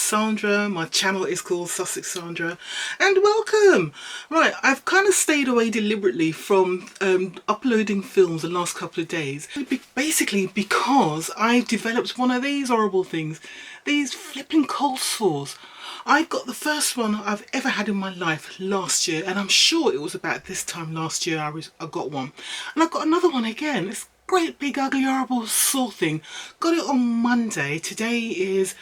Sandra. My channel is called Sussex Sandra, and welcome. Right, I've kind of stayed away deliberately from uploading films the last couple of days, basically because I developed one of these horrible things, these flipping cold sores. I got the first one I've ever had in my life last year, and I'm sure it was about this time last year I got one, and I got another one again. It's great big ugly horrible sore thing. Got it on Monday. Today's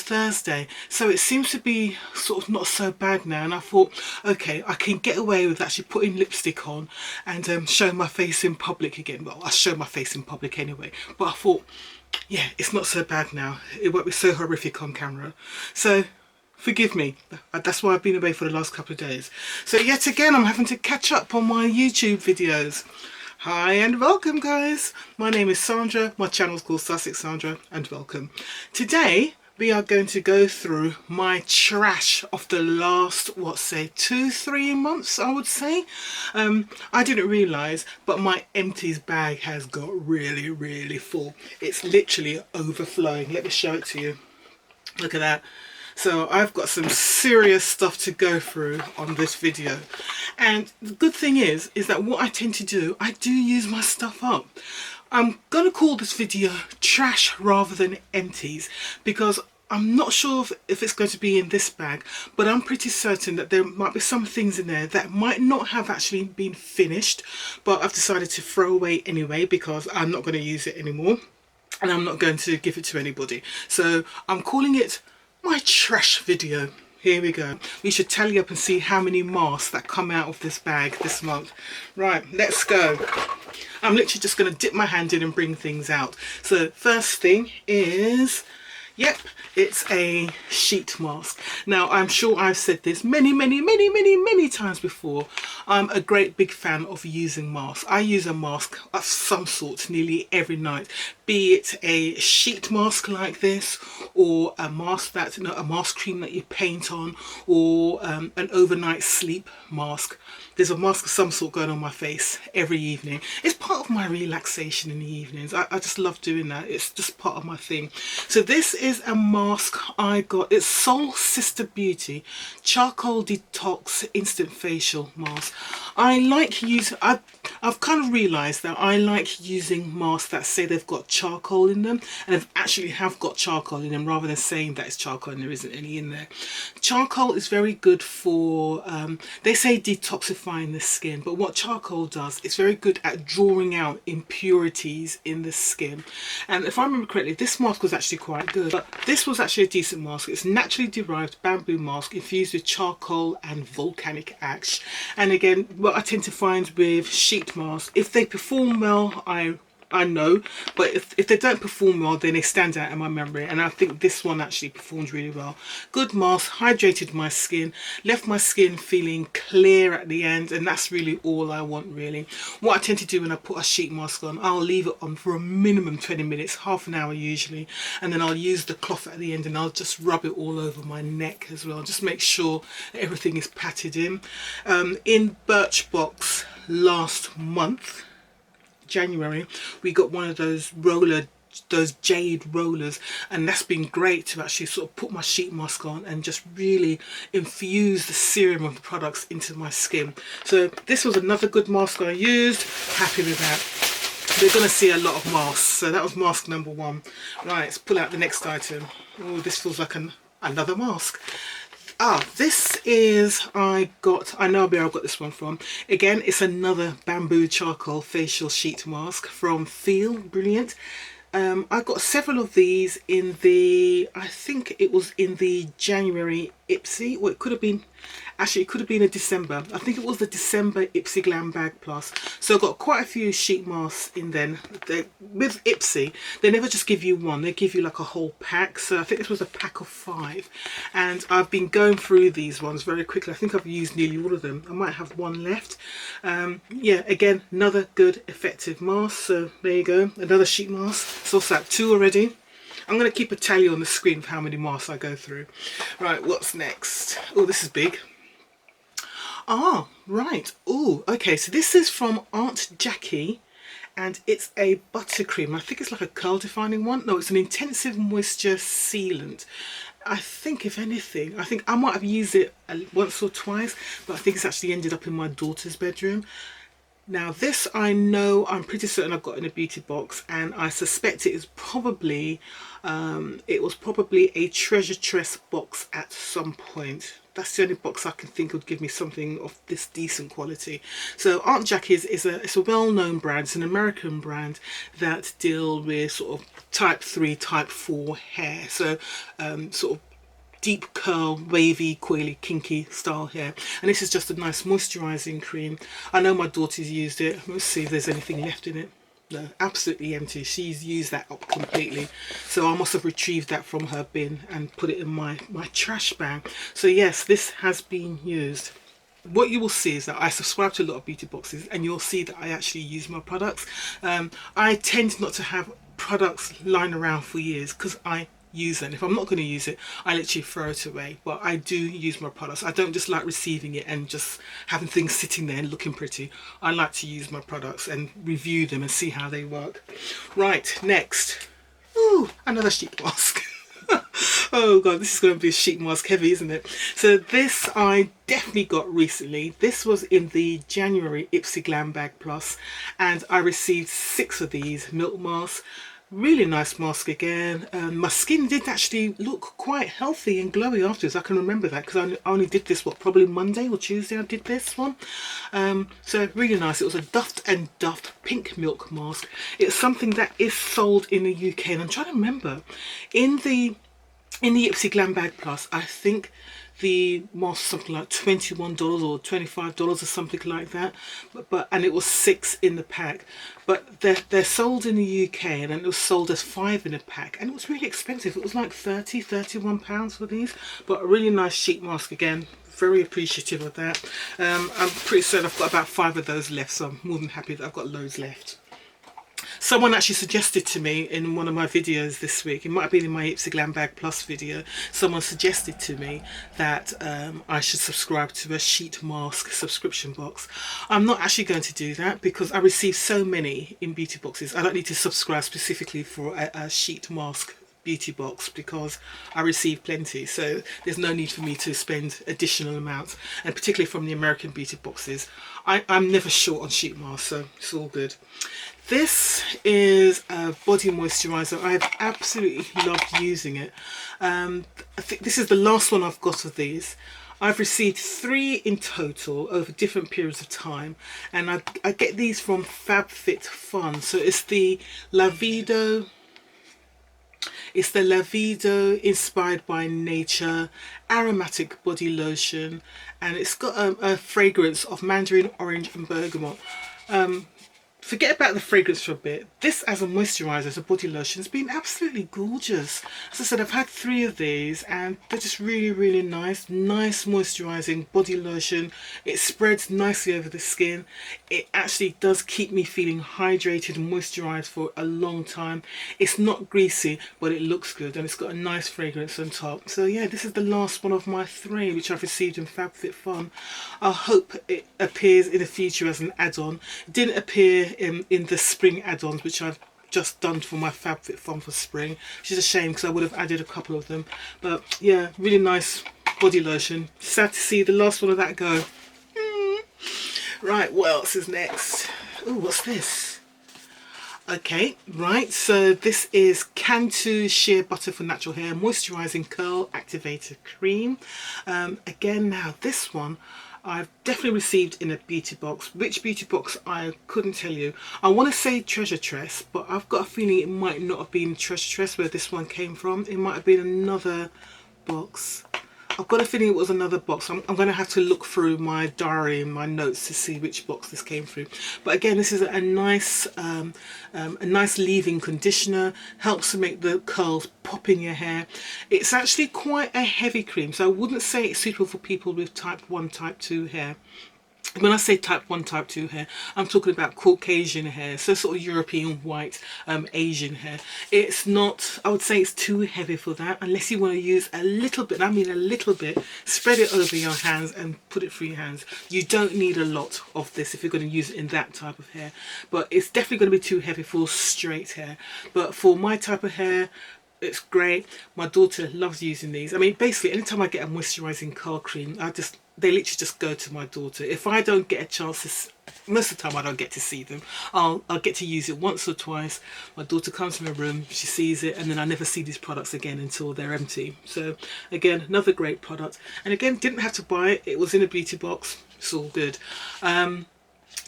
Thursday, so it seems to be sort of not so bad now, and I thought, okay, I can get away with actually putting lipstick on and showing my face in public again. Well, I show my face in public anyway, but I thought, yeah, it's not so bad now. It won't be so horrific on camera, so forgive me. That's why I've been away for the last couple of days. So yet again, I'm having to catch up on my YouTube videos. Hi and welcome, guys. My name is Sandra. My channel is called Sussex Sandra, and welcome. Today we are going to go through my trash of the last, what, say 2-3 months, I would say. I didn't realise, but my Empties bag has got really full. It's literally overflowing. Let me show it to you. Look at that. So I've got some serious stuff to go through on this video, and the good thing is that what I tend to do, I do use my stuff up. I'm gonna call this video trash rather than empties, because I'm not sure if it's going to be in this bag, but I'm pretty certain that there might be some things in there that might not have actually been finished, but I've decided to throw away anyway because I'm not going to use it anymore and I'm not going to give it to anybody. So I'm calling it my trash video. Here we go. We should tally up and see how many masks that come out of this bag this month. Right, let's go. I'm literally just going to dip my hand in and bring things out. So first thing is, yep, it's a sheet mask. Now, I'm sure I've said this many times before. I'm a great big fan of using masks. I use a mask of some sort nearly every night, be it a sheet mask like this, or a mask that, a mask cream that you paint on, or an overnight sleep mask. There's a mask of some sort going on my face every evening. It's part of my relaxation in the evenings. I just love doing that. It's just part of my thing. So this is a mask I got. It's Soul Sister Beauty Charcoal Detox Instant Facial Mask. I like using, I've kind of realised that I like using masks that say they've got charcoal in them, and they actually have got charcoal in them, rather than saying that it's charcoal and there isn't any in there. Charcoal is very good for, they say detoxifying the skin, but what charcoal does, it's very good at drawing out impurities in the skin. And if I remember correctly, this mask was actually quite good, but this was actually a decent mask. It's naturally derived bamboo mask infused with charcoal and volcanic ash. And again, what I tend to find with sheet masks, if they perform well, I know, but if they don't perform well, then they stand out in my memory, and I think this one actually performed really well. Good mask, hydrated my skin, left my skin feeling clear at the end, and that's really all I want, really. What I tend to do when I put a sheet mask on, I'll leave it on for a minimum 20 minutes, half an hour usually, and then I'll use the cloth at the end and I'll just rub it all over my neck as well, just make sure that everything is patted in. In Birchbox last month, January, we got one of those jade rollers, and that's been great to actually sort of put my sheet mask on and just really infuse the serum of the products into my skin. So this was another good mask I used. Happy with that. We're going to see a lot of masks, so that was mask number one. Right, let's pull out the next item. Oh, this feels like another mask. This is, I know where I got this one from. Again, it's another bamboo charcoal facial sheet mask from Feel Brilliant. I got several of these in the, I think it was in the January Ipsy, or it could have been, actually it could have been a December. I think it was the December Ipsy Glam Bag Plus. So I got quite a few sheet masks in then. With Ipsy, they never just give you one, they give you like a whole pack. So I think this was a pack of 5, and I've been going through these ones very quickly. I think I've used nearly all of them. I might have one left. Yeah, again, another good effective mask. So there you go, another sheet mask. So what's that, 2 already? I'm going to keep a tally on the screen of how many masks I go through. Right, what's next? Oh, this is big. Ah, right. Oh, okay. So this is from Aunt Jackie, and it's a buttercream. I think it's like a curl defining one. No, it's an intensive moisture sealant. I think if anything, I think I might have used it once or twice, but I think it's actually ended up in my daughter's bedroom. Now this I know, I'm pretty certain I've got in a beauty box, and I suspect it is probably, it was probably a Treasure Tress box at some point. That's the only box I can think would give me something of this decent quality. So Aunt Jackie's is it's a well-known brand. It's an American brand that deal with sort of type 3, type 4 hair. So sort of deep curl, wavy, coily, kinky style hair. And this is just a nice moisturising cream. I know my daughter's used it. Let's see if there's anything left in it. No, absolutely empty. She's used that up completely. So I must have retrieved that from her bin and put it in my trash bag. So yes, this has been used. What you will see is that I subscribe to a lot of beauty boxes, and you'll see that I actually use my products. I tend not to have products lying around for years because I use them. If I'm not going to use it, I literally throw it away. But I do use my products. I don't just like receiving it and just having things sitting there and looking pretty. I like to use my products and review them and see how they work. Right, next. Ooh, another sheet mask. Oh god, this is going to be sheet mask heavy, isn't it? So this I definitely got recently. This was in the January Ipsy Glam Bag Plus, and I received 6 of these milk masks. Really nice mask again. My skin did actually look quite healthy and glowy afterwards. I can remember that because I only did this, what, probably Monday or Tuesday I did this one. So really nice. It was a Duft and Duft pink milk mask. It's something that is sold in the UK, and I'm trying to remember. In the Ipsy Glam Bag Plus, I think the mask something like $21 or $25 or something like that, and it was 6 in the pack. But they're sold in the UK, and then it was sold as 5 in a pack, and it was really expensive. It was like £31 for these, but a really nice sheet mask again. Very appreciative of that. I'm pretty certain I've got about 5 of those left, so I'm more than happy that I've got loads left. Someone actually suggested to me in one of my videos this week, it might have been in my Ipsy Glam Bag Plus video, someone suggested to me that I should subscribe to a sheet mask subscription box. I'm not actually going to do that because I receive so many in beauty boxes. I don't need to subscribe specifically for a sheet mask beauty box because I receive plenty, so there's no need for me to spend additional amounts, and particularly from the American beauty boxes I'm never short on sheet masks, so it's all good. This is a body moisturizer. I've absolutely loved using it. I think this is the last one I've got of these. I've received 3 in total over different periods of time, and I get these from FabFitFun. So it's the Lavido Inspired by Nature aromatic body lotion, and it's got a fragrance of mandarin orange and bergamot. Forget about the fragrance for a bit. This as a moisturiser, as a body lotion, has been absolutely gorgeous. As I said, I've had 3 of these and they're just really, really nice. Nice moisturising body lotion. It spreads nicely over the skin. It actually does keep me feeling hydrated and moisturised for a long time. It's not greasy, but it looks good, and it's got a nice fragrance on top. So yeah, this is the last one of my 3 which I've received in FabFitFun. I hope it appears in the future as an add-on. It didn't appear in the spring add-ons, which I've just done for my FabFitFun for spring, which is a shame because I would have added a couple of them. But yeah, really nice body lotion. Sad to see the last one of that go. Right, what else is next? Oh, what's this? Okay, right, so this is Cantu Sheer Butter for Natural Hair Moisturising Curl Activator Cream. Again, now this one I've definitely received in a beauty box. Which beauty box I couldn't tell you. I want to say Treasure Tress, but I've got a feeling it might not have been Treasure Tress where this one came from. It might have been another box. I've got a feeling it was another box. I'm going to have to look through my diary and my notes to see which box this came through. But again, this is a nice leave-in conditioner. Helps to make the curls pop in your hair. It's actually quite a heavy cream, so I wouldn't say it's suitable for people with type 1, type 2 hair. When I say type 1, type 2 hair, I'm talking about Caucasian hair, so sort of European white, Asian hair. It's not, I would say it's too heavy for that, unless you want to use a little bit, I mean a little bit, spread it over your hands and put it through your hands. You don't need a lot of this if you're going to use it in that type of hair, but it's definitely going to be too heavy for straight hair. But for my type of hair, It's great. My daughter loves using these. I mean, basically, anytime I get a moisturising curl cream, they literally just go to my daughter. If I don't get a chance to, most of the time I don't get to see them. I'll get to use it once or twice. My daughter comes to my room, she sees it, and then I never see these products again until they're empty. So again, another great product. And again, didn't have to buy it. It was in a beauty box. It's all good.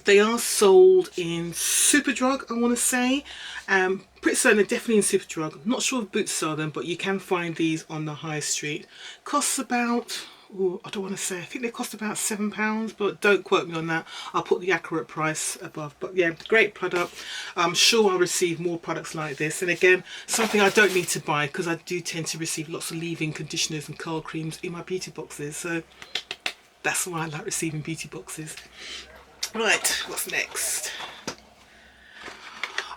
They are sold in Superdrug, I want to say. Pretty certain they're definitely in Superdrug. Not sure if Boots sell them, but you can find these on the high street. Costs about, ooh, I don't want to say, I think they cost about £7, but don't quote me on that. I'll put the accurate price above. But yeah, great product. I'm sure I'll receive more products like this. And again, something I don't need to buy because I do tend to receive lots of leave-in conditioners and curl creams in my beauty boxes. So that's why I like receiving beauty boxes. Right, what's next?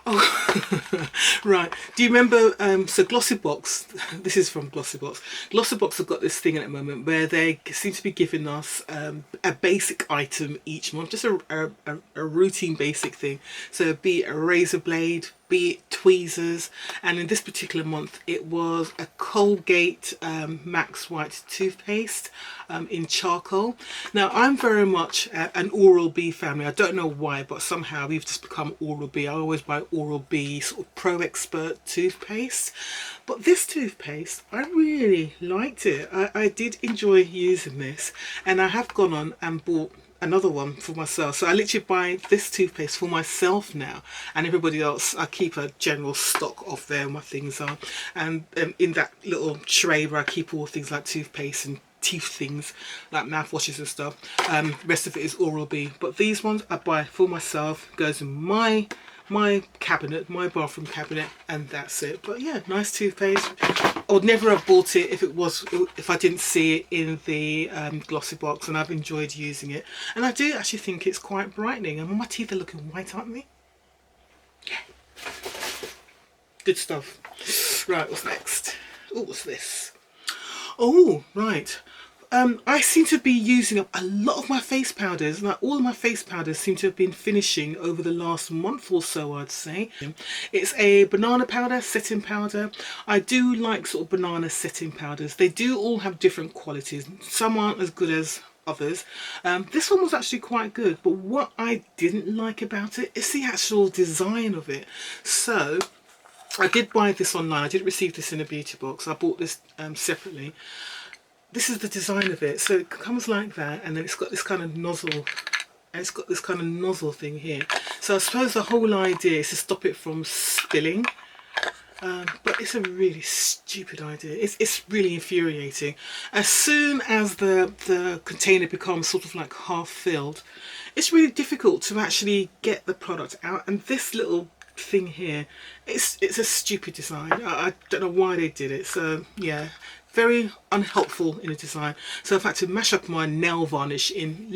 Oh, right. Do you remember, so Glossybox, this is from Glossybox. Glossybox have got this thing at the moment where they seem to be giving us a basic item each month, just a routine basic thing. So be it a razor blade, be it tweezers, and in this particular month it was a Colgate Max White toothpaste in charcoal. Now I'm very much an Oral-B family. I don't know why, but somehow we've just become Oral-B. I always buy Oral-B sort of Pro Expert toothpaste, but this toothpaste, I really liked it. I did enjoy using this, and I have gone on and bought another one for myself. So I literally buy this toothpaste for myself now, and everybody else I keep a general stock of there my things are, and in that little tray where I keep all things like toothpaste and teeth things like mouthwashes and stuff. Rest of it is Oral-B, but these ones I buy for myself, goes in my cabinet, my bathroom cabinet, and that's it. But yeah, nice toothpaste. I would never have bought it if I didn't see it in the glossy box, and I've enjoyed using it. And I do actually think it's quite brightening, and my teeth are looking white, aren't they? Yeah. Good stuff. Right, what's next? Oh, what's this? Oh, right. I seem to be using up a lot of my face powders. Like all of my face powders seem to have been finishing over the last month or so, I'd say. It's a banana powder, setting powder. I do like sort of banana setting powders. They do all have different qualities. Some aren't as good as others. This one was actually quite good, but what I didn't like about it is the actual design of it. So I did buy this online. I did receive this in a beauty box. I bought this separately. This is the design of it. So it comes like that, and then it's got this kind of nozzle, and it's got this kind of nozzle thing here. So I suppose the whole idea is to stop it from spilling. But it's a really stupid idea. It's really infuriating. As soon as the container becomes sort of like half filled, it's really difficult to actually get the product out. And this little thing here, it's a stupid design. I don't know why they did it. So yeah, very unhelpful in the design. So I've had to mash up my nail varnish in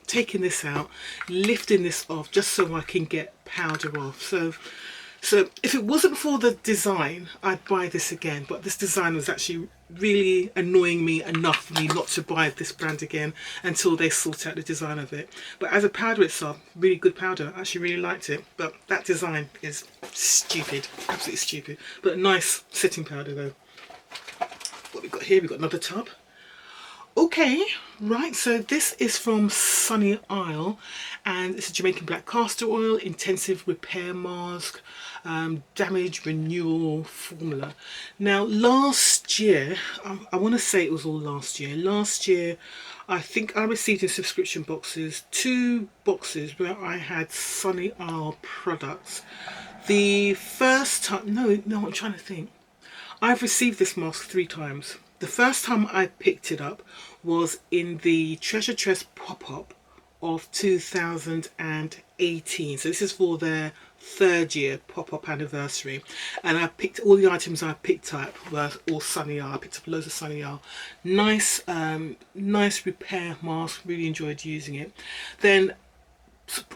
taking this out, lifting this off, just so I can get powder off. So if it wasn't for the design, I'd buy this again, but this design was actually really annoying me enough for me not to buy this brand again until they sort out the design of it. But as a powder itself, really good powder. I actually really liked it, but that design is stupid, absolutely stupid. But a nice setting powder though. What we've got here, we've got another tub. Okay, right, so this is from Sunny Isle, and it's a Jamaican black castor oil, intensive repair mask, damage renewal formula. Now last year, I want to say it was all last year, I think I received in subscription boxes 2 boxes where I had Sunny Isle products. The first time, no, I'm trying to think. I've received this mask 3 times. The first time I picked it up was in the TRESS pop-up of 2018. So this is for their 3rd year pop-up anniversary. And I picked, all the items I picked up were all Sunny Isle. I picked up loads of Sunny Isle. Nice, nice repair mask. Really enjoyed using it. Then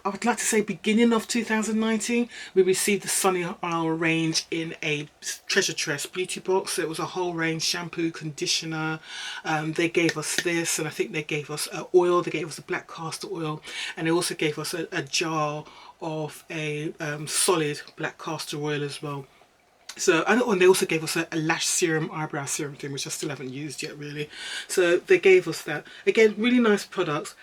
I would like to say beginning of 2019, we received the Sunny Isle range in a TRESS beauty box. So it was a whole range, shampoo, conditioner. They gave us this, and I think they gave us oil. They gave us a black castor oil, and they also gave us a jar of a solid black castor oil as well. So, and they also gave us a lash serum, eyebrow serum thing, which I still haven't used yet really. So they gave us that. Again, really nice products,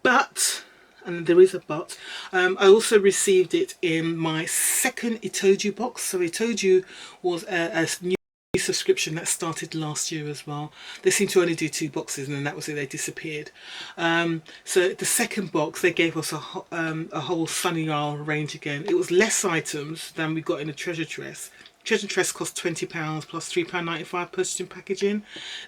but, and there is a but, I also received it in my second Itoju box. So Itoju was a new subscription that started last year as well. They seemed to only do 2 boxes and then that was it, they disappeared. So the second box, they gave us a whole Sunny Isle range again. It was less items than we got in the Treasure Tress. Treasure Tress cost £20 plus £3.95 postage and packaging.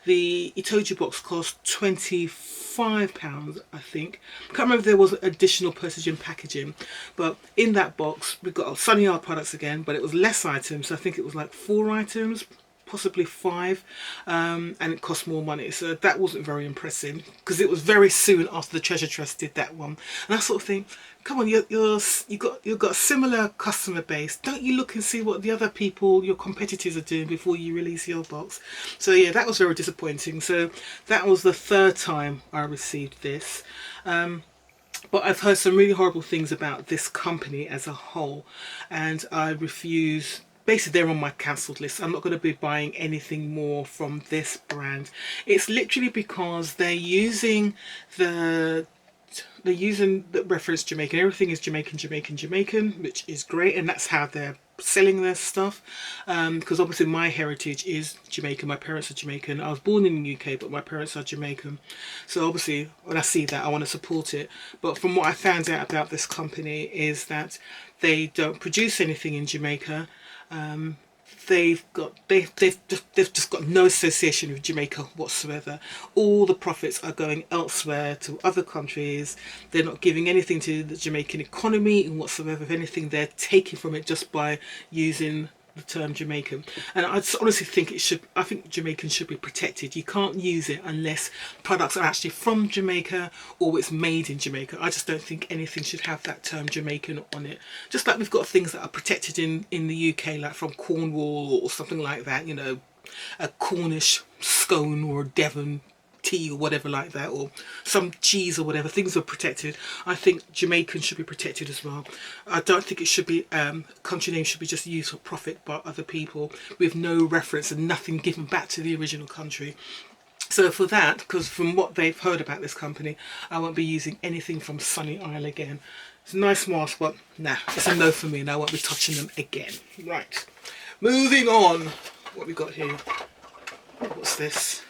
The Itoju box cost £25, I think. I can't remember if there was additional postage and packaging, but in that box we got Sunny Isle products again, but it was less items. So I think it was like 4 items, possibly 5, and it cost more money, so that wasn't very impressive because it was very soon after the Treasure Trust did that one. And I sort of think, come on, you've got a similar customer base, don't you look and see what the other people, your competitors, are doing before you release your box? So yeah, that was very disappointing. So that was the 3rd time I received this. But I've heard some really horrible things about this company as a whole, and I refuse. Basically, they're on my cancelled list. I'm not going to be buying anything more from this brand. It's literally because they're using the reference Jamaican. Everything is Jamaican, Jamaican, Jamaican, which is great, and that's how they're selling their stuff. Because obviously my heritage is Jamaican. My parents are Jamaican. I was born in the UK, but my parents are Jamaican. So obviously, when I see that, I want to support it. But from what I found out about this company is that they don't produce anything in Jamaica. They've just got no association with Jamaica whatsoever. All the profits are going elsewhere to other countries. They're not giving anything to the Jamaican economy and whatsoever. If anything, they're taking from it just by using the term Jamaican. And I just honestly think I think Jamaican should be protected. You can't use it unless products are actually from Jamaica or it's made in Jamaica. I just don't think anything should have that term Jamaican on it. Just like we've got things that are protected in the UK, like from Cornwall or something like that, you know, a Cornish scone or a Devon tea or whatever like that, or some cheese or whatever. Things are protected. I think Jamaican should be protected as well. I don't think it should be country name should be just used for profit by other people with no reference and nothing given back to the original country. So for that, because from what they've heard about this company, I won't be using anything from Sunny Isle again. It's a nice mask, but nah, it's a no for me, and I won't be touching them again. Right, moving on. What we got here? What's this?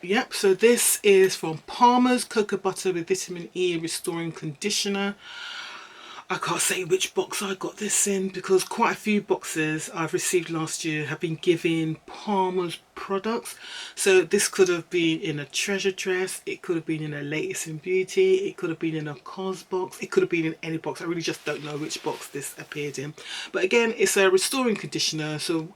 Yep, so this is from Palmer's Cocoa Butter with Vitamin E Restoring Conditioner. I can't say which box I got this in because quite a few boxes I've received last year have been giving Palmer's products. So this could have been in a Treasure Tress, it could have been in a Latest in Beauty, it could have been in a COS box, it could have been in any box. I really just don't know which box this appeared in. But again, it's a restoring conditioner, so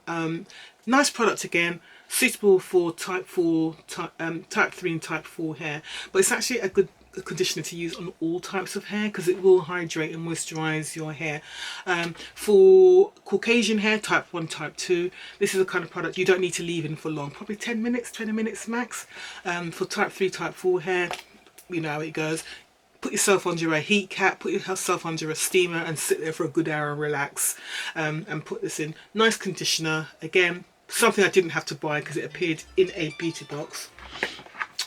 nice product again. Suitable for type 4, type 3 and type 4 hair, but it's actually a good conditioner to use on all types of hair because it will hydrate and moisturize your hair. For Caucasian hair, type 1, type 2, this is the kind of product you don't need to leave in for long, probably 10 minutes, 20 minutes max. For type 3, type 4 hair, you know how it goes. Put yourself under a heat cap, put yourself under a steamer and sit there for a good hour and relax, and put this in. Nice conditioner, again, something I didn't have to buy because it appeared in a beauty box.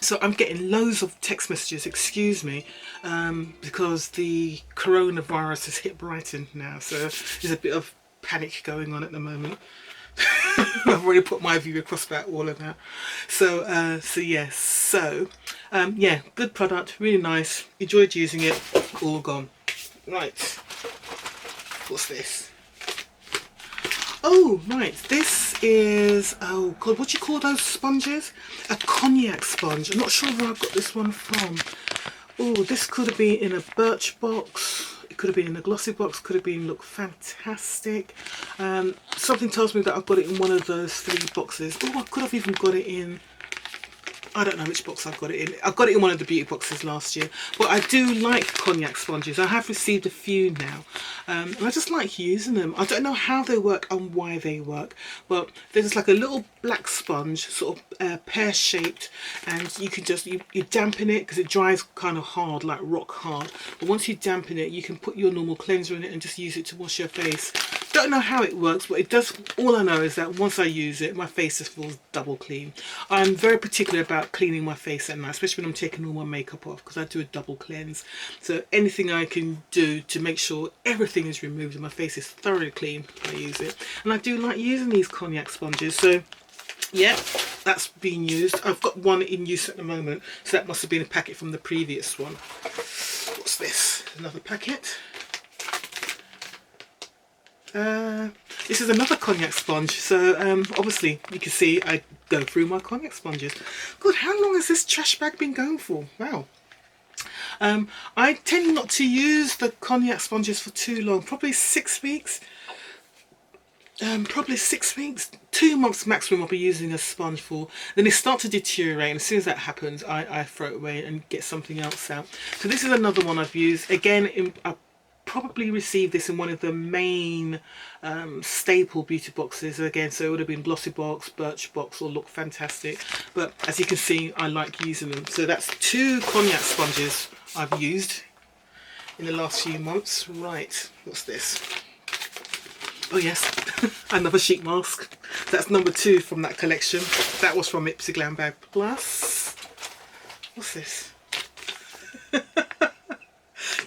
So I'm getting loads of text messages, excuse me, because the coronavirus has hit Brighton now, so there's a bit of panic going on at the moment. I've already put my view across about all of that. So yes, yeah, good product, really nice, enjoyed using it, all gone. Right, what's this? Oh, right, this is, oh God, what do you call those sponges? A cognac sponge. I'm not sure where I got this one from. Oh, this could have been in a Birch box. It could have been in a glossy box. Could have been Lookfantastic. Something tells me that I've got it in one of those 3 boxes. Oh, I could have even got it in, I don't know which box I've got it in. I got it in one of the beauty boxes last year. But I do like cognac sponges. I have received a few now. And I just like using them. I don't know how they work and why they work. But they're just like a little black sponge, sort of pear-shaped. And you can just, you dampen it because it dries kind of hard, like rock hard. But once you dampen it, you can put your normal cleanser in it and just use it to wash your face. Don't know how it works, but it does. All I know is that once I use it, my face just feels double clean. I'm very particular about cleaning my face at night, especially when I'm taking all my makeup off, because I do a double cleanse. So anything I can do to make sure everything is removed and my face is thoroughly clean, I use it. And I do like using these cognac sponges. So yeah, that's being used. I've got one in use at the moment, so that must have been a packet from the previous one. What's this? Another packet. This is another cognac sponge, so obviously you can see I go through my cognac sponges. God, how long has this trash bag been going for? Wow. I tend not to use the cognac sponges for too long, probably 6 weeks. Probably 6 weeks, 2 months maximum I'll be using a sponge for. Then they start to deteriorate, and as soon as that happens I throw it away and get something else out. So this is another one I've used. Again, I probably received this in one of the main staple beauty boxes again, so it would have been Glossy Box, Birchbox or Lookfantastic, but as you can see I like using them. So that's 2 cognac sponges I've used in the last few months. Right, what's this? Oh yes, another sheet mask. That's number 2 from that collection. That was from Ipsy Glam Bag Plus. What's this?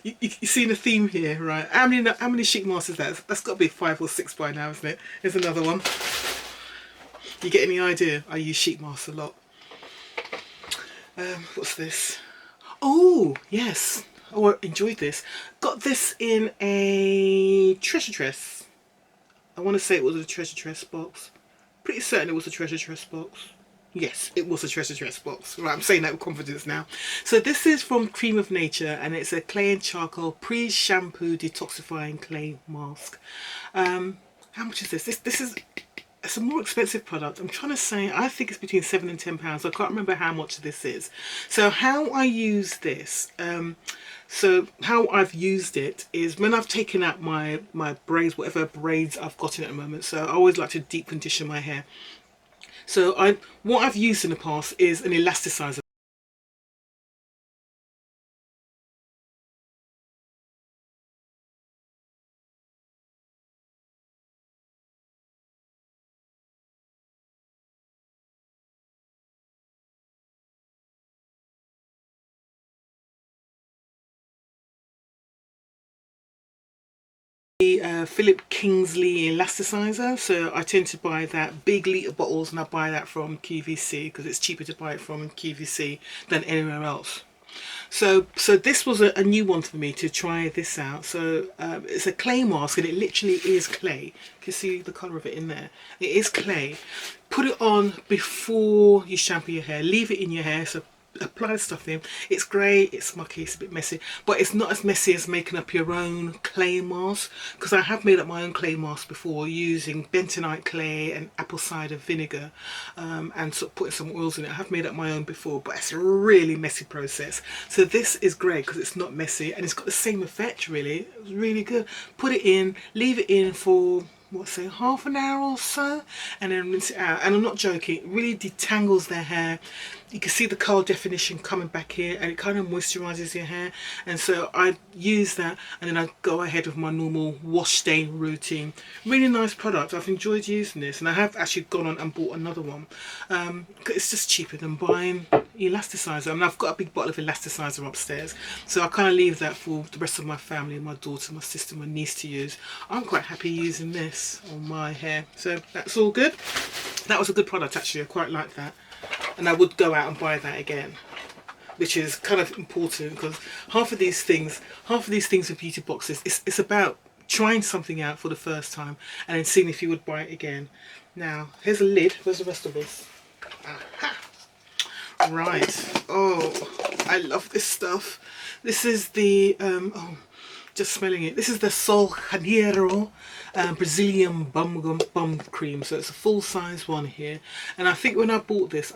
You seen a theme here, right? How many sheet masks is that? That's got to be 5 or 6 by now, isn't it? Here's another one. You get any idea? I use sheet masks a lot. What's this? Oh yes, oh I enjoyed this. Got this in a TRESS. I want to say it was a TRESS box. Pretty certain it was a TRESS box. Yes, it was a TRESS box. Right, I'm saying that with confidence now. So this is from Cream of Nature, and it's a clay and charcoal pre-shampoo detoxifying clay mask. How much is this? It's a more expensive product. I'm trying to say, I think it's between £7 and £10. I can't remember how much this is. So how I use this, so how I've used it is when I've taken out my braids, whatever braids I've got in at the moment. So I always like to deep condition my hair. So what I've used in the past is an elasticizer. Philip Kingsley elasticizer, so I tend to buy that big litre bottles, and I buy that from QVC because it's cheaper to buy it from QVC than anywhere else. So this was a new one for me to try this out. So it's a clay mask, and it literally is clay. You can see the colour of it in there. It is clay. Put it on before you shampoo your hair. Leave it in your hair, so apply the stuff in. It's grey, it's mucky, it's a bit messy, but it's not as messy as making up your own clay mask, because I have made up my own clay mask before using bentonite clay and apple cider vinegar, and sort of putting some oils in it. I have made up my own before, but it's a really messy process. So this is great because it's not messy and it's got the same effect really. It's really good. Put it in, leave it in for say half an hour or so, and then rinse it out. And I'm not joking, it really detangles their hair. You can see the color definition coming back here, and it kind of moisturizes your hair. And so I use that, and then I go ahead with my normal wash day routine. Really nice product. I've enjoyed using this, and I have actually gone on and bought another one. It's just cheaper than buying elasticizer. I mean, I've got a big bottle of elasticizer upstairs, so I kind of leave that for the rest of my family, my daughter, my sister, my niece to use. I'm quite happy using this on my hair, so that's all good. That was a good product actually. I quite like that, and I would go out and buy that again, which is kind of important, because half of these things with beauty boxes, it's about trying something out for the first time and then seeing if you would buy it again. Now here's a lid. Where's the rest of this? Aha. Right. Oh, I love this stuff. This is the oh, just smelling it. This is the Sol Janeiro Brazilian bum cream. So it's a full size one here. And I think when I bought this,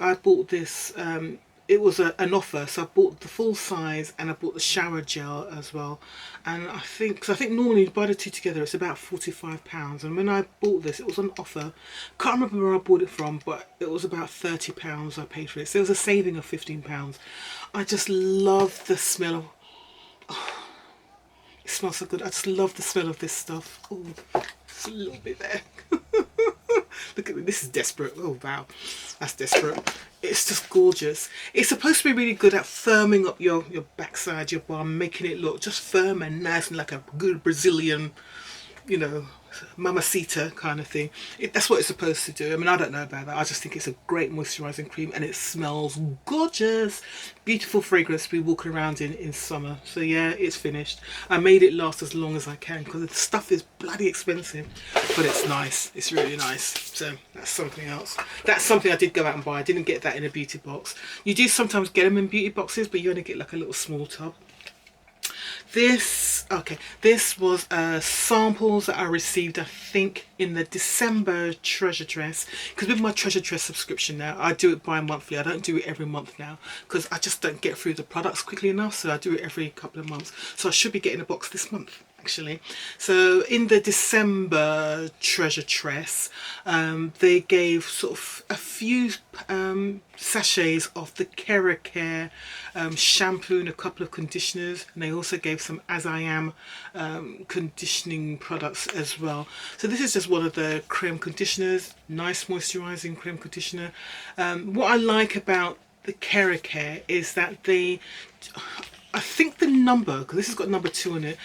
it was an offer, so I bought the full size and I bought the shower gel as well. And I think normally you buy the two together, it's about £45. And when I bought this, it was on offer. Can't remember where I bought it from, but it was about £30 I paid for it. So it was a saving of £15. I just love the smell of. Oh, it smells so good. I just love the smell of this stuff. Ooh, Just a little bit there. Look at me, this is desperate. Oh wow, that's desperate. It's just gorgeous. It's supposed to be really good at firming up your backside, your bum, making it look just firm and nice and like a good Brazilian, you know, mamacita kind of thing. That's what it's supposed to do. I mean, I don't know about that. I just think it's a great moisturising cream and it smells gorgeous. Beautiful fragrance to be walking around in summer. So yeah, it's finished. I made it last as long as I can because the stuff is bloody expensive, but it's nice. It's really nice. So that's something else. That's something I did go out and buy. I didn't get that in a beauty box. You do sometimes get them in beauty boxes, but you only get like a little small tub. This was samples that I received, I think, in the December Treasure Dress, because with my Treasure Dress subscription now, I do it bi-monthly. I don't do it every month now because I just don't get through the products quickly enough, so I do it every couple of months. So I should be getting a box this month actually. So in the December Treasure Dress, they gave sort of a few sachets of the Care shampoo and a couple of conditioners, and they also gave some As I Am conditioning products as well. So this is just one of the creme conditioners, nice moisturizing creme conditioner. What I like about the Care is that they, I think the number, because this has got number 2 on it,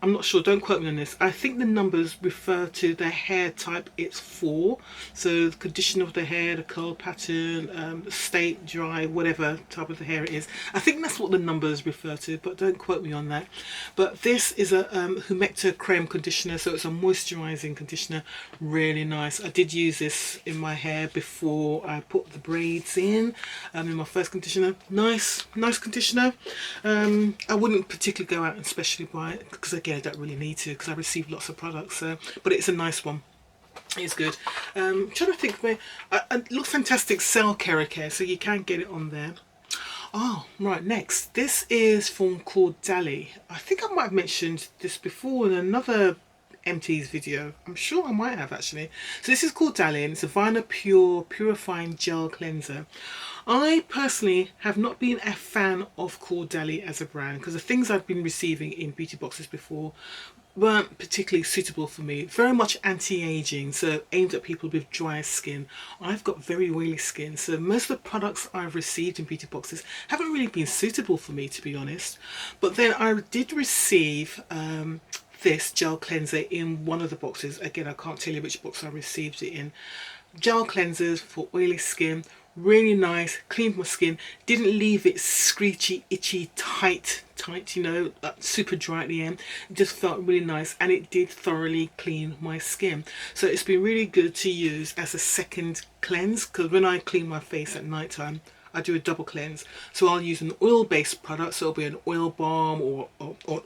I'm not sure, don't quote me on this, I think the numbers refer to the hair type it's for. So the condition of the hair, the curl pattern, state, dry, whatever type of the hair it is. I think that's what the numbers refer to, but don't quote me on that. But this is a Humecta creme conditioner, so it's a moisturising conditioner, really nice. I did use this in my hair before I put the braids in my first conditioner. Nice conditioner. I wouldn't particularly go out and specially buy it because again I don't really need to because I receive lots of products, so, but it's a nice one. It's good. I'm trying to think where Lookfantastic sell Care, so you can get it on there. Oh, right, next. This is from Dali. I think I might have mentioned this before in another Empties video. I'm sure I might have actually. So this is Dali and it's a Vina Pure Purifying Gel Cleanser. I personally have not been a fan of Dali as a brand because the things I've been receiving in beauty boxes before weren't particularly suitable for me. Very much anti-aging, so aimed at people with dry skin. I've got very oily skin, so most of the products I've received in beauty boxes haven't really been suitable for me, to be honest. But then I did receive this gel cleanser in one of the boxes. Again, I can't tell you which box I received it in. Gel cleansers for oily skin, really nice, cleaned my skin, didn't leave it screechy, itchy, tight, you know, super dry at the end. It just felt really nice and it did thoroughly clean my skin. So it's been really good to use as a second cleanse, because when I clean my face at night time, I do a double cleanse. So I'll use an oil-based product, so it'll be an oil balm or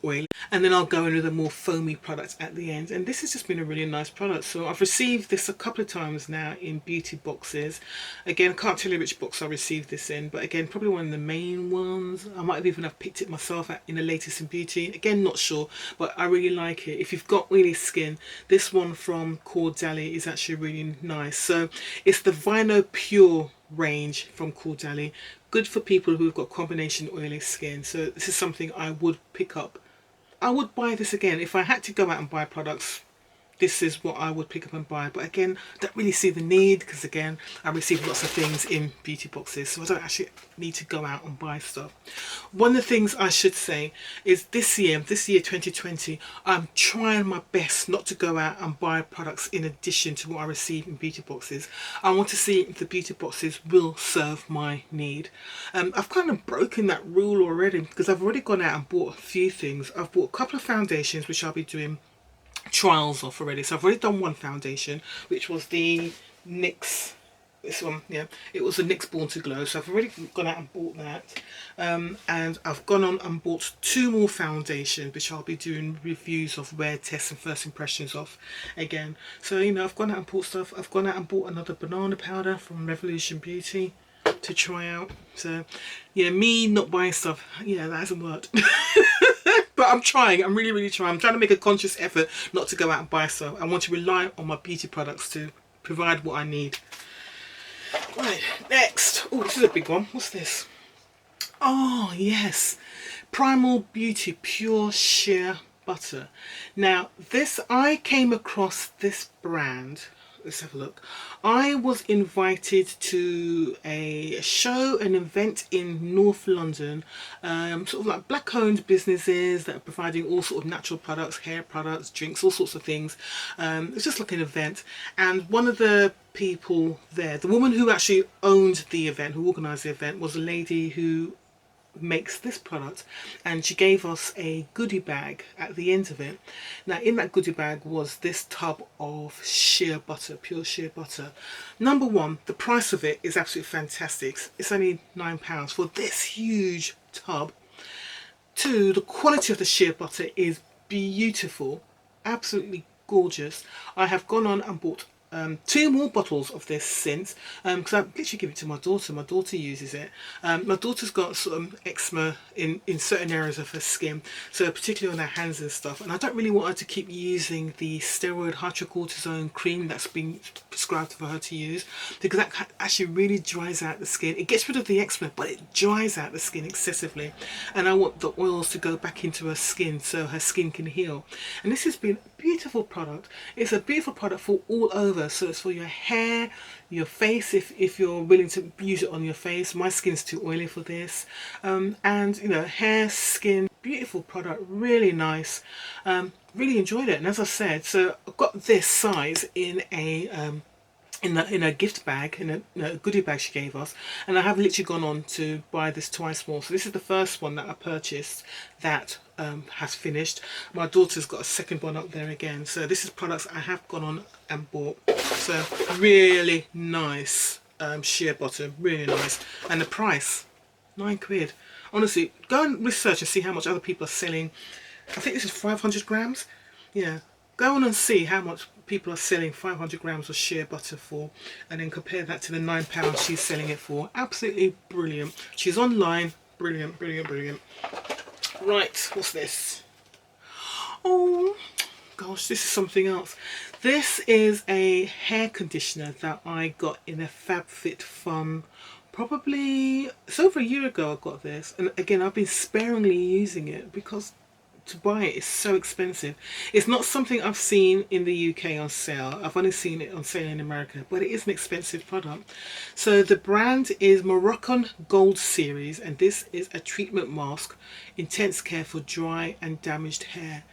oil, and then I'll go in with a more foamy product at the end. And this has just been a really nice product. So I've received this a couple of times now in beauty boxes. Again, I can't tell you which box I received this in, but again, probably one of the main ones. I might have even have picked it myself in the latest in beauty. Again, not sure, but I really like it. If you've got oily skin, this one from Dali is actually really nice. So it's the Vino Pure range from Dali, good for people who've got combination oily skin. So this is something I would pick up. I would buy this again if I had to go out and buy products. This is what I would pick up and buy, but again, I don't really see the need because again, I receive lots of things in beauty boxes, so I don't actually need to go out and buy stuff. One of the things I should say is this year 2020, I'm trying my best not to go out and buy products in addition to what I receive in beauty boxes. I want to see if the beauty boxes will serve my need. I've kind of broken that rule already because I've already gone out and bought a few things. I've bought a couple of foundations which I'll be doing trials off already. So I've already done one foundation, which was the NYX, this one, yeah, it was the NYX Born to Glow. So I've already gone out and bought that, and I've gone on and bought 2 more foundations which I'll be doing reviews of, wear tests and first impressions of again. So you know, I've gone out and bought stuff. I've gone out and bought another banana powder from Revolution Beauty to try out. So yeah, me not buying stuff, yeah, that hasn't worked. But I'm trying, I'm really trying. I'm trying to make a conscious effort not to go out and buy stuff. I want to rely on my beauty products to provide what I need. Right, next. Oh, this is a big one. What's this? Oh, yes. Primal Beauty Pure Sheer butter. Now this, I came across this brand, let's have a look. I was invited to a show, an event in North London, sort of like black owned businesses that are providing all sort of natural products, hair products, drinks, all sorts of things. It's just like an event, and one of the people there, the woman who actually owned the event, who organised the event, was a lady who makes this product, and she gave us a goodie bag at the end of it. Now in that goodie bag was this tub of shea butter, pure shea butter. Number one, the price of it is absolutely fantastic. It's only £9 for this huge tub. Two, the quality of the shea butter is beautiful, absolutely gorgeous. I have gone on and bought 2 more bottles of this since, because I literally give it to my daughter. My daughter uses it. My daughter's got sort of eczema in certain areas of her skin, so particularly on her hands and stuff, and I don't really want her to keep using the steroid hydrocortisone cream that's been prescribed for her to use, because that actually really dries out the skin. It gets rid of the eczema, but it dries out the skin excessively, and I want the oils to go back into her skin so her skin can heal. And this has been a beautiful product. It's a beautiful product for all over. So it's for your hair, your face, if you're willing to use it on your face. My skin's too oily for this. And you know, hair, skin, beautiful product, really nice. Really enjoyed it. And as I said, so I've got this size in a in a gift bag, in a goodie bag she gave us, and I have literally gone on to buy this twice more. So this is the first one that I purchased that has finished. My daughter's got a second one up there again, so this is products I have gone on and bought. So really nice shea butter, really nice, and the price, £9. Honestly, go and research and see how much other people are selling. I think this is 500 grams. Yeah, go on and see how much people are selling 500 grams of shea butter for, and then compare that to the £9 she's selling it for. Absolutely brilliant. She's online. Brilliant, brilliant, brilliant. Right, what's this? Oh gosh, this is something else. This is a hair conditioner that I got in a FabFitFun. Probably, it's over a year ago I got this, and again I've been sparingly using it because to buy it is so expensive. It's not something I've seen in the UK on sale. I've only seen it on sale in America, but it is an expensive product. So the brand is Moroccan Gold Series, and this is a treatment mask, intense care for dry and damaged hair.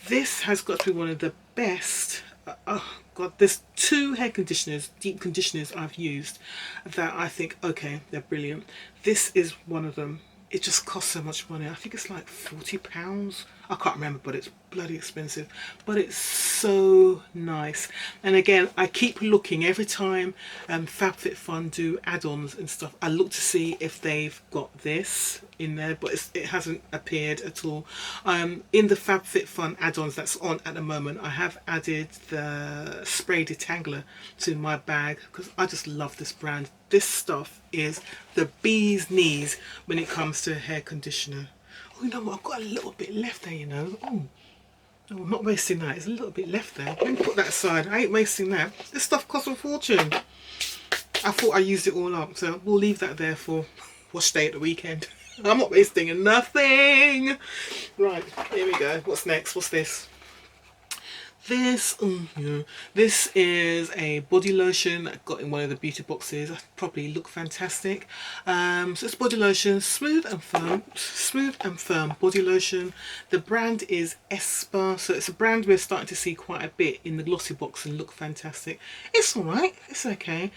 This has got to be one of the best. Oh god, there's 2 hair conditioners, deep conditioners I've used that I think, okay, they're brilliant. This is one of them. It just costs so much money. I think it's like £40. I can't remember, but it's bloody expensive. But it's so nice. And again, I keep looking every time FabFitFun do add-ons and stuff. I look to see if they've got this in there, but it hasn't appeared at all. In the FabFitFun add-ons that's on at the moment, I have added the spray detangler to my bag because I just love this brand. This stuff is the bee's knees when it comes to hair conditioner. Oh, you know what? I've got a little bit left there, you know. Oh, no, I'm not wasting that. There's a little bit left there. Let me put that aside. I ain't wasting that. This stuff costs a fortune. I thought I used it all up, so we'll leave that there for wash day at the weekend. I'm not wasting nothing. Right, here we go. What's next? What's this? This, this is a body lotion I got in one of the beauty boxes. Probably Lookfantastic. So it's body lotion, smooth and firm body lotion. The brand is Espa, so it's a brand we're starting to see quite a bit in the glossy box and Lookfantastic. It's alright, it's okay.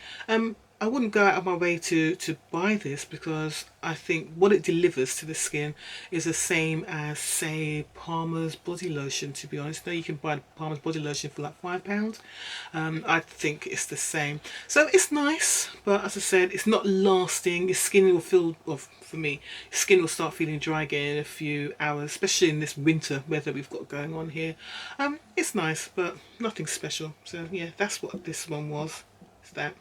I wouldn't go out of my way to buy this because I think what it delivers to the skin is the same as, say, Palmer's body lotion, to be honest. Now you can buy Palmer's body lotion for like £5. I think it's the same. So it's nice, but as I said, it's not lasting. Your skin will feel, well, for me, your skin will start feeling dry again in a few hours, especially in this winter weather we've got going on here. It's nice, but nothing special. So yeah, that's what this one was. It's that.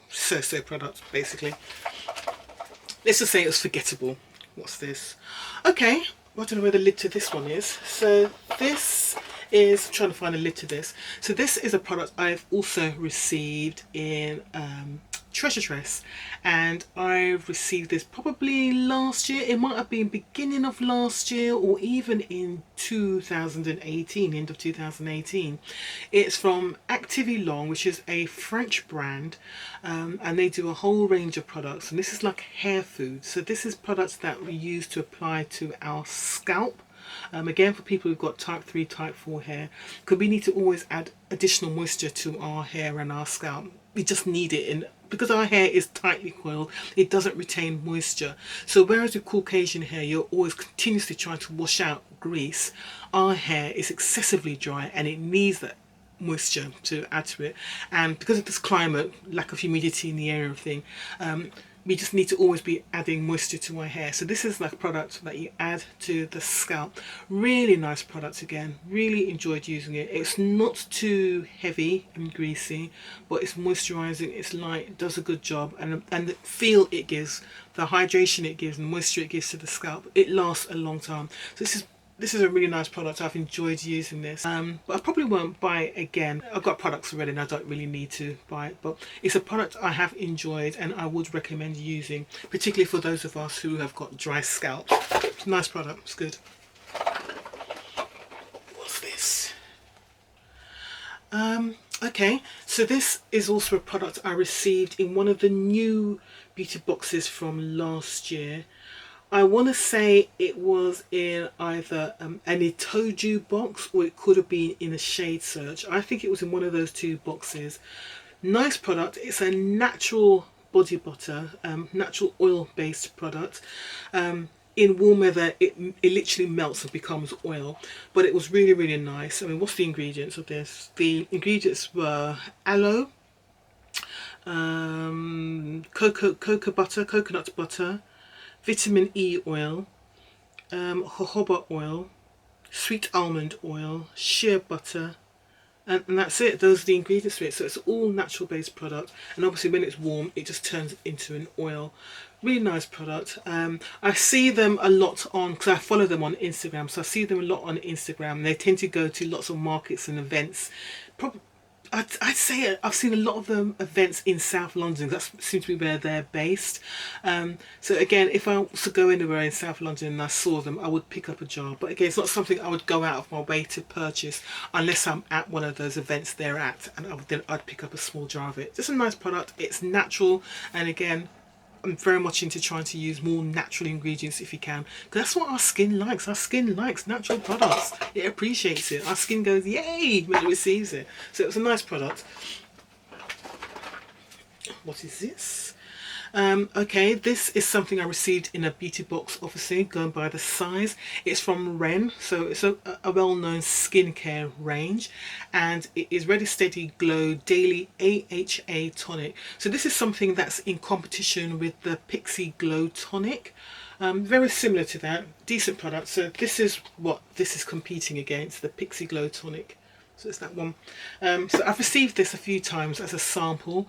So product basically. Let's just say it was forgettable. What's this? Okay, I don't know where the lid to this one is. So this is, I'm trying to find a lid to this. So this is a product I've also received in TRESS, and I received this probably last year. It might have been beginning of last year or even in 2018, end of 2018. It's from Actively Long, which is a French brand, and they do a whole range of products, and this is like hair food. So this is products that we use to apply to our scalp. Again, for people who've got type 3, type 4 hair, because we need to always add additional moisture to our hair and our scalp. We just need it, and because our hair is tightly coiled, it doesn't retain moisture. So whereas with Caucasian hair, you're always continuously trying to wash out grease, our hair is excessively dry and it needs that moisture to add to it. And because of this climate, lack of humidity in the air and everything, we just need to always be adding moisture to our hair. So this is like a product that you add to the scalp. Really nice product again. Really enjoyed using it. It's not too heavy and greasy, but it's moisturizing, it's light, it does a good job, and the feel it gives, the hydration it gives, and moisture it gives to the scalp, it lasts a long time. So this is a really nice product. I've enjoyed using this, but I probably won't buy it again. I've got products already and I don't really need to buy it, but it's a product I have enjoyed and I would recommend using, particularly for those of us who have got dry scalp. It's a nice product, it's good. What's this? Okay, so this is also a product I received in one of the new beauty boxes from last year. I want to say it was in either an Itoju box or it could have been in a shade search. I think it was in one of those two boxes. Nice product. It's a natural body butter, natural oil based product. In warm weather it literally melts and becomes oil, but it was really nice. I mean, what's the ingredients of this? The ingredients were aloe, coconut butter, vitamin E oil, jojoba oil, sweet almond oil, shea butter, and that's it. Those are the ingredients for it. So it's all natural based product, and obviously when it's warm it just turns into an oil. Really nice product. I see them a lot on, because I follow them on Instagram, so I see them a lot on Instagram. They tend to go to lots of markets and events. I'd say I've seen a lot of them events in South London. That seems to be where they're based. So again, if I was to go anywhere in South London and I saw them, I would pick up a jar. But again, it's not something I would go out of my way to purchase unless I'm at one of those events they're at, and I'd pick up a small jar of it. Just a nice product. It's natural, and again, I'm very much into trying to use more natural ingredients if you can, because that's what our skin likes. Our skin likes natural products. It appreciates it. Our skin goes yay when it receives it. So it was a nice product. What is this? Okay, this is something I received in a beauty box, obviously, going by the size. It's from Ren, so it's a well-known skincare range, and it is Ready Steady Glow Daily AHA Tonic. So this is something that's in competition with the Pixie Glow Tonic. Very similar to that, decent product. So this is what this is competing against, the Pixie Glow Tonic. So it's that one. So I've received this a few times as a sample.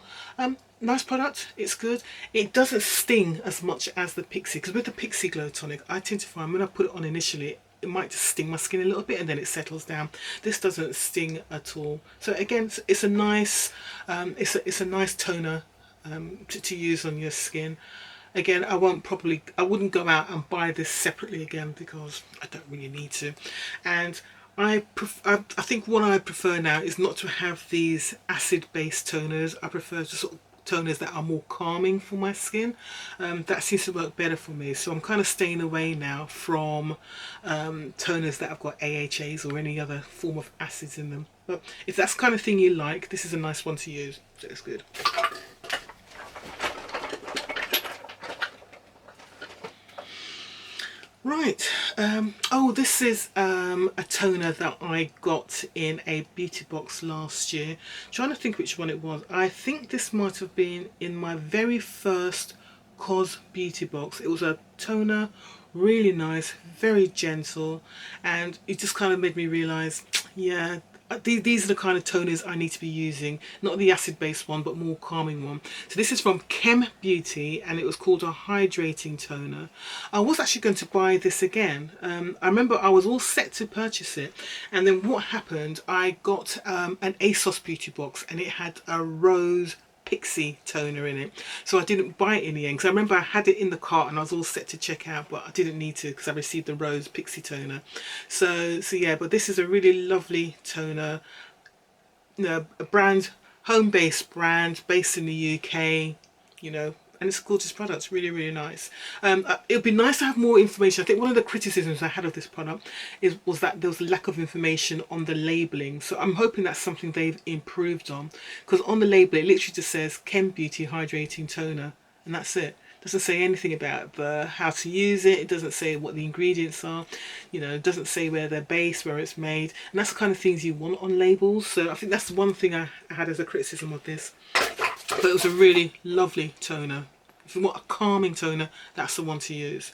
Nice product, it's good. It doesn't sting as much as the Pixie, because with the Pixie Glow Tonic I tend to find when I put it on initially it might just sting my skin a little bit and then it settles down. This doesn't sting at all. So again, it's a nice it's a nice toner to use on your skin. Again, I wouldn't go out and buy this separately again because I don't really need to. And I think what I prefer now is not to have these acid-based toners. I prefer just sort of toners that are more calming for my skin. That seems to work better for me. So I'm kind of staying away now from toners that have got AHAs or any other form of acids in them. But if that's the kind of thing you like, this is a nice one to use. So it's good. Right, oh, this is a toner that I got in a beauty box last year. Trying to think which one it was. I think this might have been in my very first COS beauty box. It was a toner, really nice, very gentle, and it just kind of made me realise, yeah, these are the kind of toners I need to be using, not the acid based one but more calming one. So this is from Chem Beauty and it was called a hydrating toner. I was actually going to buy this again. I remember I was all set to purchase it, and then what happened, I got an ASOS beauty box and it had a rose Pixie toner in it, so I didn't buy it in the end, because I remember I had it in the cart and I was all set to check out, but I didn't need to because I received the Rose Pixie toner. So yeah, but this is a really lovely toner, you know, a brand, home-based brand based in the UK, you know, and it's a gorgeous product. It's really, really nice. It would be nice to have more information. I think one of the criticisms I had of this product was that there was a lack of information on the labelling. So I'm hoping that's something they've improved on, because on the label it literally just says Chem Beauty Hydrating Toner, and that's it. Doesn't say anything about the how to use it. It doesn't say what the ingredients are, you know, it doesn't say where they're based, where it's made, and that's the kind of things you want on labels. So I think that's one thing I had as a criticism of this. But it was a really lovely toner. If you want a calming toner, that's the one to use.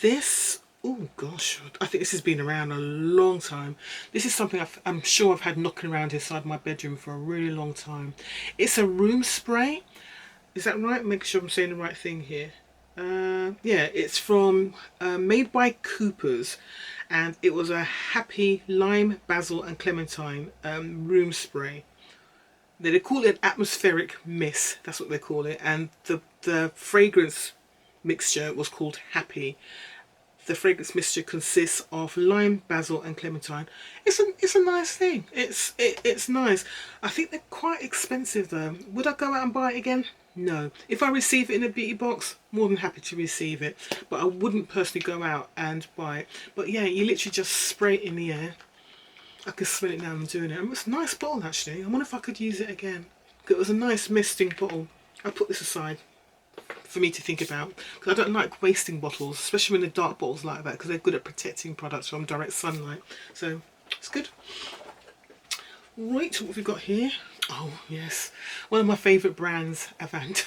This, oh gosh, I think this has been around a long time. This is something I'm sure I've had knocking around inside my bedroom for a really long time. It's a room spray. Is that right? Make sure I'm saying the right thing here. Yeah, it's from made by Coopers, and it was a Happy Lime, Basil and Clementine room spray. They call it atmospheric mist, that's what they call it, and the fragrance mixture was called Happy. The fragrance mixture consists of lime, basil and clementine. It's a nice thing. It's nice. I think they're quite expensive though. Would I go out and buy it again? No. If I receive it in a beauty box, more than happy to receive it, but I wouldn't personally go out and buy it. But yeah, you literally just spray it in the air. I can smell it now I'm doing it. It's a nice bottle actually. I wonder if I could use it again. It was a nice misting bottle. I'll put this aside for me to think about, because I don't like wasting bottles, especially when they're dark bottles like that, because they're good at protecting products from direct sunlight. So it's good. Right, what have we got here? Oh yes, one of my favourite brands, Avant.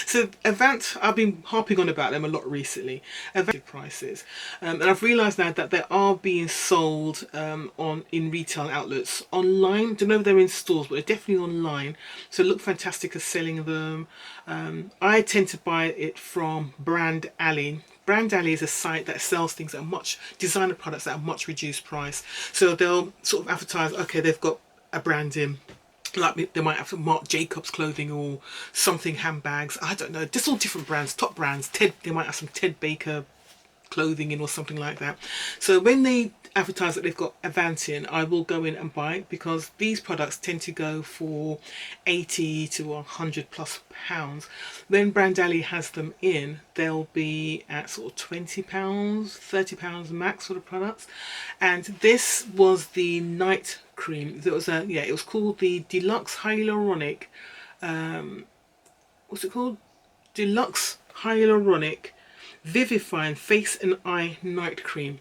So Avant, I've been harping on about them a lot recently. Avant prices, and I've realised now that they are being sold in retail outlets online. Don't know if they're in stores, but they're definitely online. So Lookfantastic are selling them. I tend to buy it from Brand Alley. Brand Alley is a site that sells things at designer products at a much reduced price. So they'll sort of advertise, okay, they've got a brand in, like they might have some Marc Jacobs clothing or something, handbags, I don't know, just all different brands, top brands. They might have some Ted Baker clothing in or something like that. So when they advertise that they've got Avant in, I will go in and buy it, because these products tend to go for 80 to 100 plus pounds. When Brand Alley has them in, they'll be at sort of 20 pounds, 30 pounds max for the products. And this was the night cream. There was it was called the Deluxe Hyaluronic, what's it called? Deluxe Hyaluronic Vivifying Face and Eye Night Cream.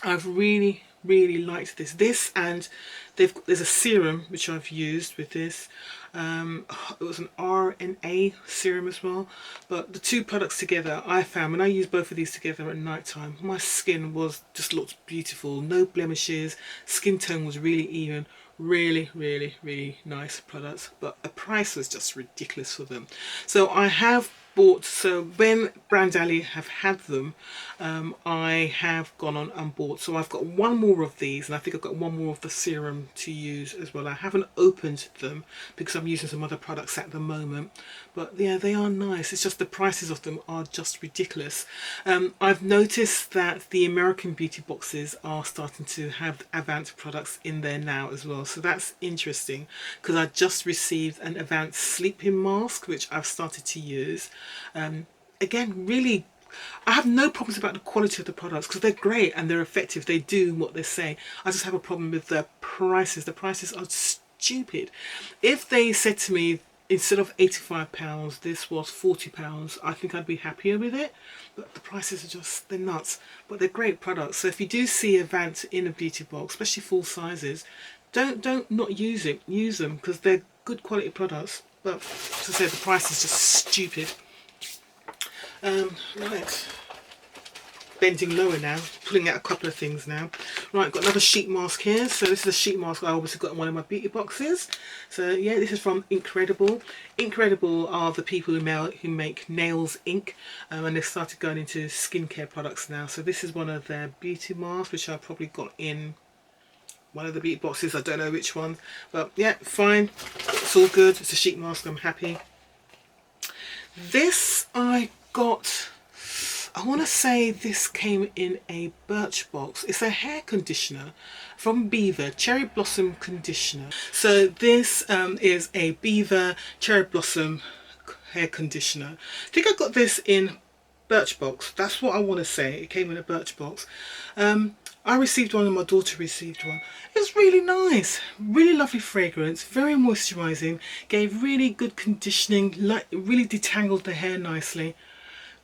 I've really liked this, and there's a serum which I've used with this. It was an RNA serum as well, but the two products together, I found when I used both of these together at night time, my skin just looked beautiful, no blemishes, skin tone was really even. Really nice products, but the price was just ridiculous for them. So I have bought, so when Brand Alley have had them, I have gone on and bought. So I've got one more of these, and I think I've got one more of the serum to use as well. I haven't opened them because I'm using some other products at the moment, but yeah, they are nice. It's just the prices of them are just ridiculous. I've noticed that the American beauty boxes are starting to have Avant products in there now as well, so that's interesting, because I just received an Avant sleeping mask which I've started to use. Again, really, I have no problems about the quality of the products, because they're great and they're effective. They do what they say. I just have a problem with the prices. The prices are stupid. If they said to me, instead of £85, this was £40, I think I'd be happier with it. But the prices are just, they're nuts. But they're great products. So if you do see Avant in a beauty box, especially full sizes, don't not use it. Use them, because they're good quality products. But as I said, the price is just stupid. Right, bending lower now, pulling out a couple of things now. Right, got another sheet mask here. So this is a sheet mask I obviously got in one of my beauty boxes. So yeah, this is from Incredible. Incredible are the people who make Nails Inc. And they've started going into skincare products now. So this is one of their beauty masks, which I probably got in one of the beauty boxes. I don't know which one, but yeah, fine. It's all good. It's a sheet mask. I'm happy. This I got, I want to say this came in a Birchbox. It's a hair conditioner from Beaver, Cherry Blossom Conditioner. So this is a Beaver Cherry Blossom hair conditioner. I think I got this in Birchbox. That's what I want to say. It came in a Birchbox. I received one and my daughter received one. It was really nice, really lovely fragrance, very moisturising, gave really good conditioning, like really detangled the hair nicely.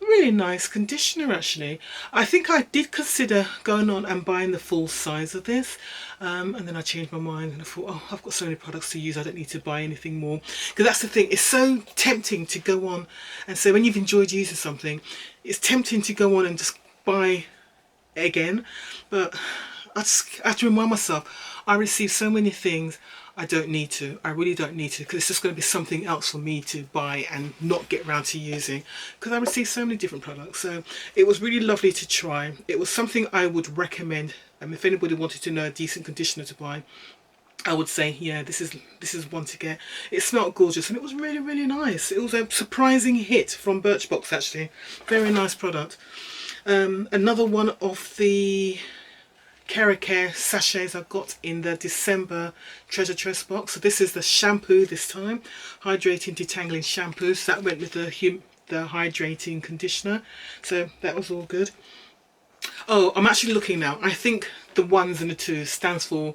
Really nice conditioner actually. I think I did consider going on and buying the full size of this, and then I changed my mind and I thought, oh, I've got so many products to use, I don't need to buy anything more. Because that's the thing, it's so tempting to go on and say, when you've enjoyed using something, it's tempting to go on and just buy again, but I have to remind myself, I receive so many things, I don't need to. I really don't need to, because it's just going to be something else for me to buy and not get around to using, because I receive so many different products. So it was really lovely to try. It was something I would recommend. If anybody wanted to know a decent conditioner to buy, I would say, yeah, this is one to get. It smelled gorgeous and it was really, really nice. It was a surprising hit from Birchbox actually. Very nice product. Another one of the Care sachets I got in the December Treasure TRESS box. So this is the shampoo this time, hydrating detangling shampoo. So that went with the hydrating conditioner. So that was all good. Oh, I'm actually looking now. I think the ones and the twos stands for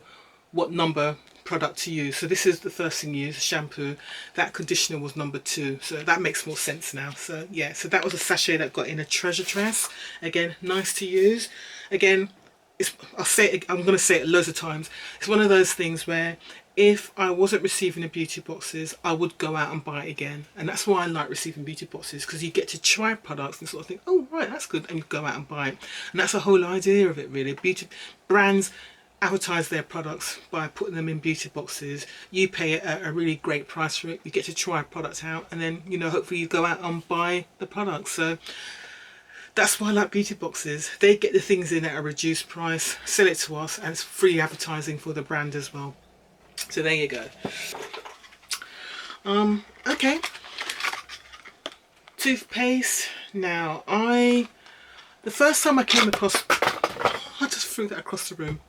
what number product to use. So this is the first thing used, shampoo. That conditioner was number 2, so that makes more sense now. So yeah, so that was a sachet that got in a Treasure TRESS. Again, nice to use. Again, I'm going to say it loads of times. It's one of those things where if I wasn't receiving the beauty boxes, I would go out and buy it again. And that's why I like receiving beauty boxes, because you get to try products and sort of think, oh right, that's good, and you go out and buy it. And that's the whole idea of it really. Beauty brands advertise their products by putting them in beauty boxes. You pay a really great price for it, you get to try a product out, and then, you know, hopefully you go out and buy the product. So that's why I like beauty boxes. They get the things in at a reduced price, sell it to us, and it's free advertising for the brand as well. So there you go. Okay, toothpaste. Now the first time I came across, I just threw that across the room,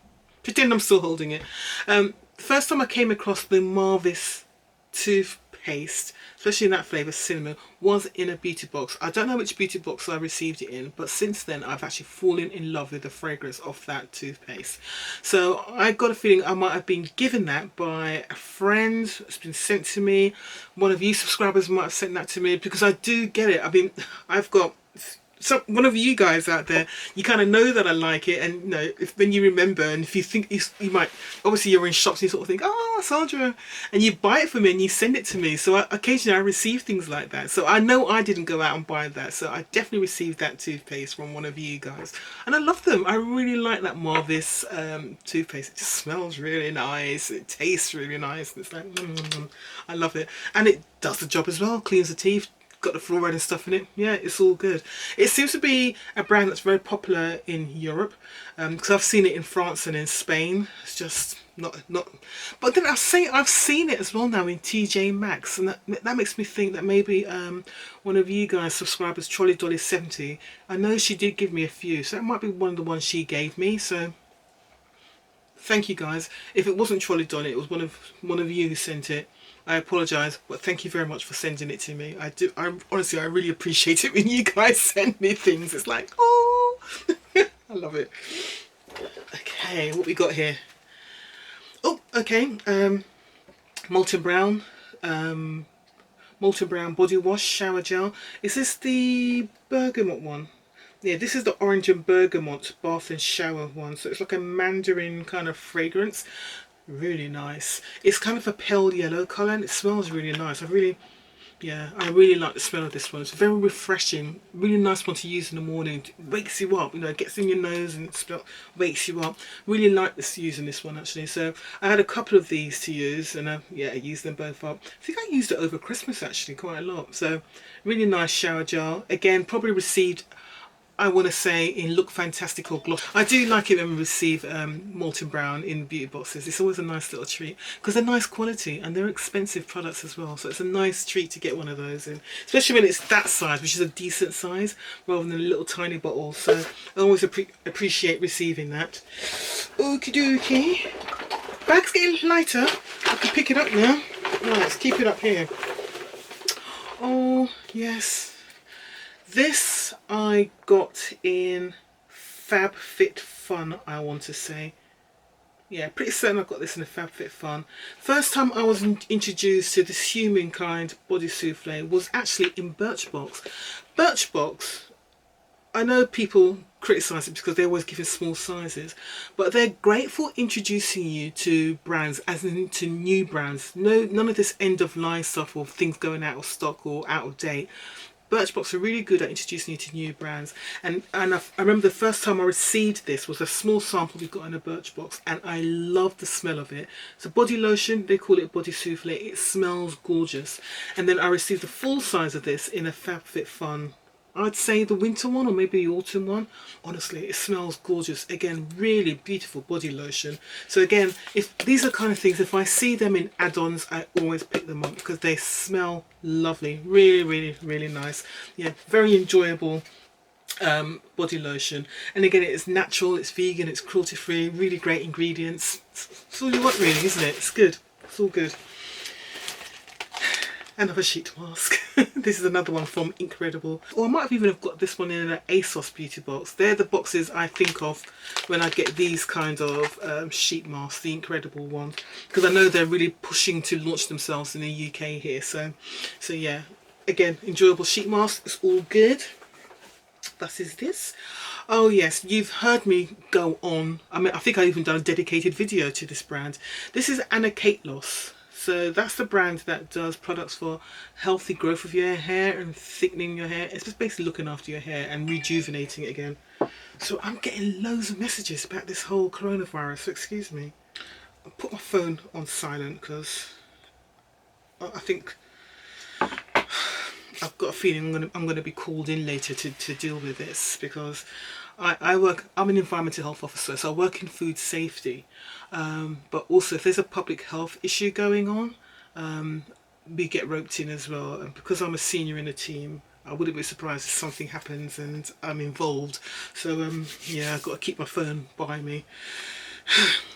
pretend I'm still holding it. The first time I came across the Marvis toothpaste, especially in that flavour, cinnamon, was in a beauty box. I don't know which beauty box I received it in, but since then I've actually fallen in love with the fragrance of that toothpaste. So I got a feeling I might have been given that by a friend. It's been sent to me. One of you subscribers might have sent that to me, because I do get it. I mean, I've got one of you guys out there, you kind of know that I like it, and you know, when you remember, and if you think you might, obviously you're in shops and you sort of think, oh Sandra, and you buy it for me and you send it to me. So occasionally I receive things like that, so I know I didn't go out and buy that. So I definitely received that toothpaste from one of you guys, and I love them. I really like that Marvis toothpaste. It just smells really nice, it tastes really nice, it's like I love it, and it does the job as well, cleans the teeth, got the fluoride and stuff in it. Yeah, it's all good. It seems to be a brand that's very popular in Europe, because I've seen it in France and in Spain. It's just not but then I've seen it as well now in TJ Maxx, and that makes me think that maybe one of you guys subscribers, Trolley Dolly 70, I know she did give me a few, so that might be one of the ones she gave me. So thank you guys. If it wasn't Trolley Dolly, it was one of you who sent it. I apologise, but thank you very much for sending it to me. I honestly, I really appreciate it when you guys send me things. It's like, oh, I love it. Okay, what we got here? Oh, okay. Molten Brown body wash shower gel. Is this the bergamot one? Yeah, this is the orange and bergamot bath and shower one. So it's like a mandarin kind of fragrance. Really nice. It's kind of a pale yellow colour and it smells really nice. I really like the smell of this one. It's very refreshing, really nice one to use in the morning. It wakes you up, you know, it gets in your nose and it wakes you up. Really like using this one actually. So I had a couple of these to use, and yeah, I used them both up. I think I used it over Christmas actually quite a lot. So really nice shower gel. Again, probably received I want to say in Lookfantastic or Gloss. I do like it when we receive Molten Brown in beauty boxes. It's always a nice little treat because they're nice quality and they're expensive products as well. So it's a nice treat to get one of those in, especially when it's that size, which is a decent size rather than a little tiny bottle. So I always appreciate receiving that. Okie dokie. Bag's getting lighter. I can pick it up now. Right, let's keep it up here. Oh, yes. This I got in FabFitFun, I want to say. Yeah, pretty certain I got this in a FabFitFun. First time I was introduced to this Humankind body souffle was actually in Birchbox. Birchbox, I know people criticise it because they're always giving small sizes, but they're great for introducing you to brands, as in to new brands. None of this end of line stuff or things going out of stock or out of date. Birchbox are really good at introducing you to new brands, and I remember the first time I received this was a small sample we got in a Birchbox, and I love the smell of it. It's a body lotion, they call it body souffle. It smells gorgeous. And then I received the full size of this in a FabFitFun, I'd say the winter one or maybe the autumn one. Honestly, it smells gorgeous. Again, really beautiful body lotion. So again, if these are kind of things, if I see them in add-ons, I always pick them up because they smell lovely. Really, really, really nice. Yeah, very enjoyable body lotion. And again, it's natural, it's vegan, it's cruelty free, really great ingredients. It's all you want really, isn't it? It's good. It's all good. Another sheet mask. This is another one from Incredible. Or I might have even have got this one in an ASOS beauty box. They're the boxes I think of when I get these kind of sheet masks, the Incredible ones, because I know they're really pushing to launch themselves in the UK here. So yeah, again, enjoyable sheet mask. It's all good. That is this. Oh yes, you've heard me go on. I mean, I think I even done a dedicated video to this brand. This is Anna Kate Loss. So that's the brand that does products for healthy growth of your hair and thickening your hair. It's just basically looking after your hair and rejuvenating it again. So I'm getting loads of messages about this whole coronavirus, so excuse me. I'll put my phone on silent because I think I've got a feeling I'm gonna be called in later to deal with this, because I'm an environmental health officer, so I work in food safety, but also if there's a public health issue going on, we get roped in as well. And because I'm a senior in a team, I wouldn't be surprised if something happens and I'm involved. So yeah, I've got to keep my phone by me.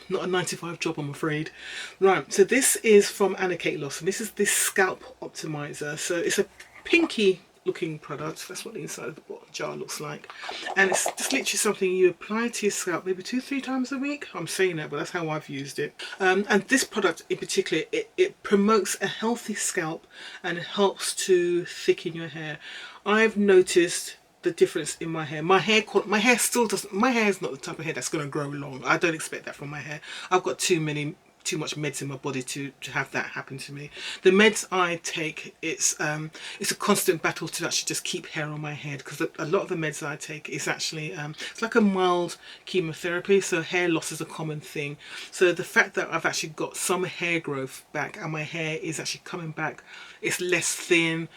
Not a 9-to-5 job, I'm afraid. Right, so this is from Anna Kate Loss, and this is this scalp optimizer. So it's a pinky looking product. That's what the inside of the jar looks like, and it's just literally something you apply to your scalp maybe 2-3 times a week. I'm saying that, but that's how I've used it. And this product in particular, it promotes a healthy scalp and helps to thicken your hair. I've noticed the difference in my hair. My hair still doesn't. My hair is not the type of hair that's going to grow long. I don't expect that from my hair. I've got too much meds in my body to have that happen to me. The meds I take, it's a constant battle to actually just keep hair on my head, because a lot of the meds I take is actually it's like a mild chemotherapy, so hair loss is a common thing. So the fact that I've actually got some hair growth back and my hair is actually coming back, it's less thin,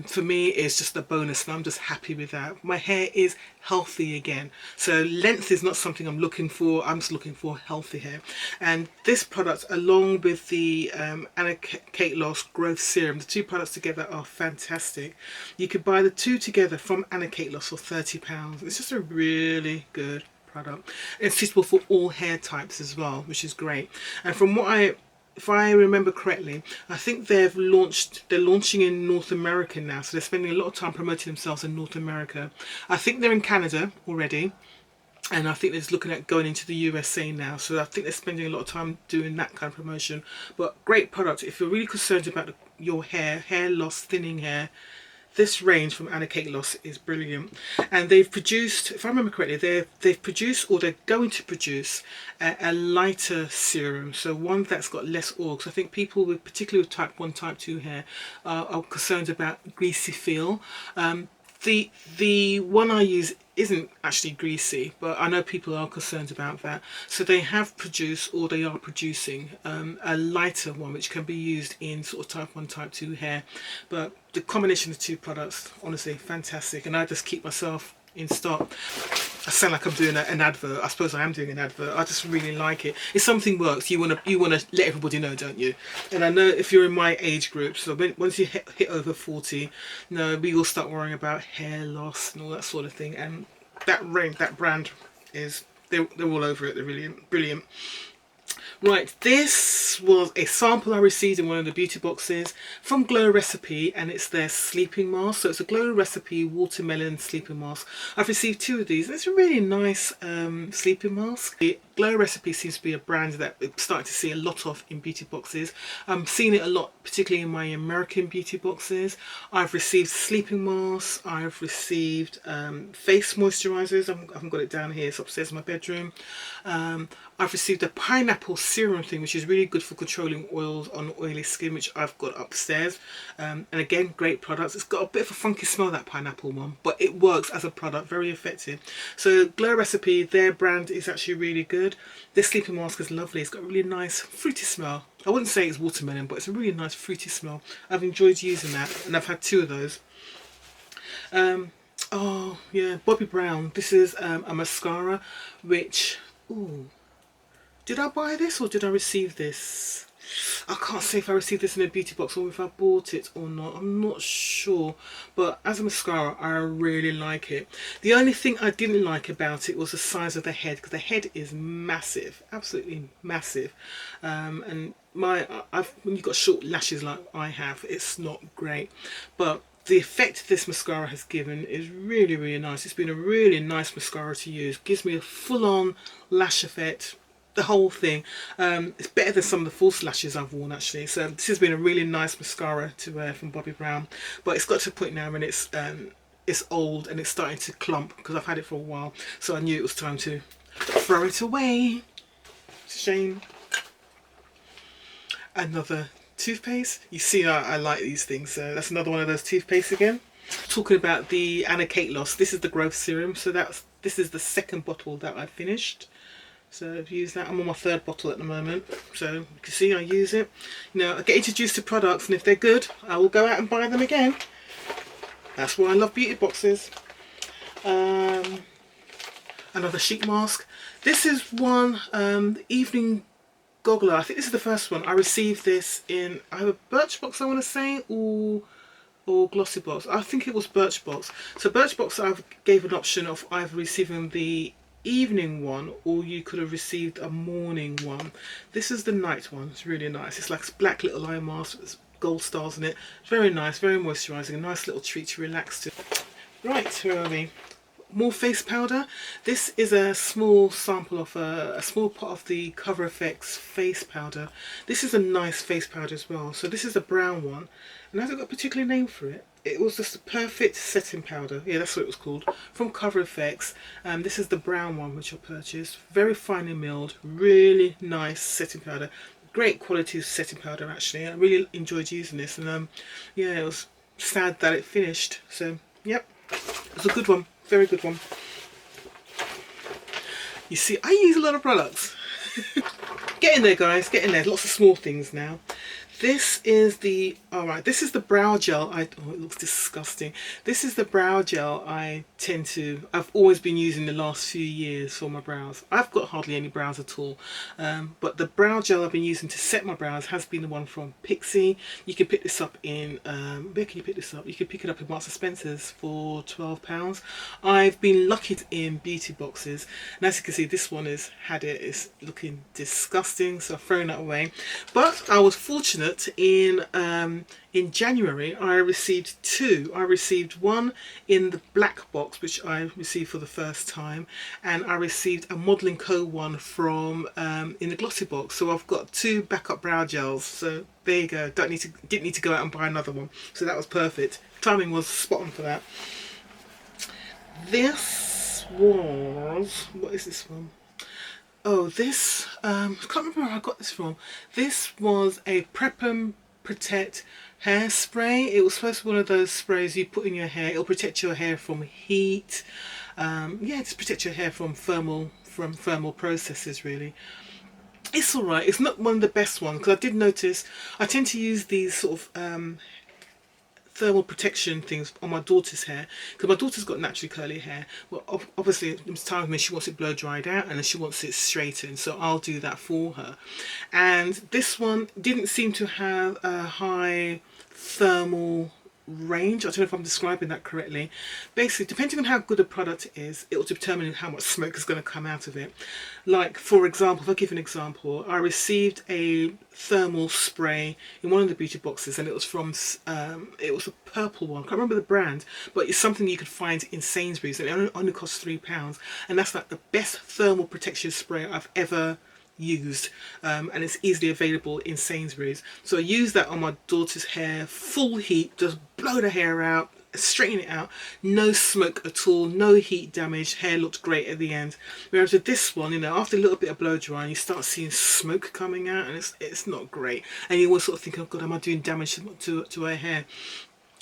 for me it's just a bonus, and I'm just happy with that. My hair is healthy again, so length is not something I'm looking for. I'm just looking for healthy hair, and this product along with the Anna Kate Loss growth serum, the two products together are fantastic. You could buy the two together from Anna Kate Loss for £30. It's just a really good product. It's suitable for all hair types as well, which is great. And from what if I remember correctly, I think they're launching in North America now, so they're spending a lot of time promoting themselves in North America. I think they're in Canada already, and I think they're just looking at going into the USA now, so I think they're spending a lot of time doing that kind of promotion. But great product if you're really concerned about your hair loss, thinning hair. This range from Anna Kate Loss is brilliant, and they've produced, if I remember correctly, they've produced, or they're going to produce a lighter serum, so one that's got less oil, because I think people with, particularly with type 1, type 2 hair, are concerned about greasy feel. The one I use isn't actually greasy, but I know people are concerned about that. So they have produced, or they are producing, a lighter one which can be used in sort of type 1, type 2 hair. But the combination of the two products, honestly, fantastic. And I just keep myself in stock. I sound like I'm doing an advert. I suppose I am doing an advert. I just really like it. If something works, you wanna let everybody know, don't you? And I know if you're in my age group, so once you hit over 40, we all start worrying about hair loss and all that sort of thing. And that brand is they're all over it. They're really brilliant. Right, this was a sample I received in one of the beauty boxes from Glow Recipe, and it's their sleeping mask. So it's a Glow Recipe watermelon sleeping mask. I've received 2 of these. It's a really nice sleeping mask. The Glow Recipe seems to be a brand that I'm starting to see a lot of in beauty boxes. I'm seeing it a lot, particularly in my American beauty boxes. I've received sleeping masks. I've received face moisturizers. I haven't got it down here. It's upstairs in my bedroom. I've received a pineapple serum thing, which is really good for controlling oils on oily skin, which I've got upstairs. And again, great products. It's got a bit of a funky smell, that pineapple one, but it works as a product, very effective. So Glow Recipe, their brand is actually really good. This sleeping mask is lovely. It's got a really nice fruity smell. I wouldn't say it's watermelon, but it's a really nice fruity smell. I've enjoyed using that, and I've had 2 of those. Oh yeah, Bobbi Brown. This is a mascara, which, ooh, did I buy this or did I receive this? I can't say if I received this in a beauty box or if I bought it or not. I'm not sure. But as a mascara, I really like it. The only thing I didn't like about it was the size of the head, because the head is massive, absolutely massive. And when you've got short lashes like I have, it's not great. But the effect this mascara has given is really, really nice. It's been a really nice mascara to use. Gives me a full-on lash effect. The whole thing. It's better than some of the false lashes I've worn, actually. So this has been a really nice mascara to wear from Bobbi Brown. But it's got to a point now when it's old and it's starting to clump, because I've had it for a while. So I knew it was time to throw it away. It's a shame. Another toothpaste. You see, I like these things. So that's another one of those toothpastes again. Talking about the Anna Kate Loss. This is the growth serum. So this is the 2nd bottle that I finished. So I've used that. I'm on my 3rd bottle at the moment. So you can see I use it. I get introduced to products, and if they're good, I will go out and buy them again. That's why I love beauty boxes. Another sheet mask. This is one, the Evening Goggler. I think this is the first one. I received this in either Birchbox, I want to say, or Glossybox. I think it was Birchbox. So Birchbox, I gave an option of either receiving the evening one, or you could have received a morning one. This is the night one. It's really nice. It's like a black little eye mask with gold stars in it. It's very nice, very moisturising. A nice little treat to relax to. Right, where are we? More face powder. This is a small sample of a small pot of the Cover FX face powder. This is a nice face powder as well. So this is the brown one, and hasn't got a particular name for it. It was just a perfect setting powder. Yeah, that's what it was called. From Cover FX. This is the brown one which I purchased. Very finely milled. Really nice setting powder. Great quality setting powder, actually. I really enjoyed using this. And yeah, it was sad that it finished. So, yep. It was a good one. Very good one. You see, I use a lot of products. Get in there, guys. Get in there. Lots of small things now. This is the, alright, this is the brow gel. Oh, it looks disgusting. This is the brow gel I've always been using the last few years for my brows. I've got hardly any brows at all. But the brow gel I've been using to set my brows has been the one from Pixie. You can pick this up in, where can you pick this up? You can pick it up in Marks and Spencer's for £12. I've been lucky in beauty boxes. And as you can see, this one has had it. It's looking disgusting, so I've thrown that away. But I was fortunate in January I received 2. I received one in the black box, which I received for the first time, and I received a Modeling Co one from in the glossy box. So I've got 2 backup brow gels. So there you go. Didn't need to go out and buy another one. So that was perfect. Timing was spot on for that. This was, what is this one? Oh, this, I can't remember where I got this from. This was a Prep and Protect hairspray. It was supposed to be one of those sprays you put in your hair. It'll protect your hair from heat. Yeah, just protect your hair from thermal processes, really. It's alright. It's not one of the best ones, because I did notice I tend to use these sort of thermal protection things on my daughter's hair, because my daughter's got naturally curly hair. Well, obviously it's time with me, she wants it blow dried out and then she wants it straightened, so I'll do that for her. And this one didn't seem to have a high thermal range. I don't know if I'm describing that correctly. Basically, depending on how good a product is, it will determine how much smoke is going to come out of it. Like, for example, if I give an example, I received a thermal spray in one of the beauty boxes, and it was from it was a purple one, I can't remember the brand, but it's something you could find in Sainsbury's, and it only costs £3, and that's like the best thermal protection spray I've ever used, and it's easily available in Sainsbury's. So I used that on my daughter's hair, full heat, just blow the hair out, straighten it out, no smoke at all, no heat damage, hair looked great at the end. Whereas with this one, you know, after a little bit of blow drying, you start seeing smoke coming out, and it's not great, and you always sort of think, oh god, am I doing damage to her hair?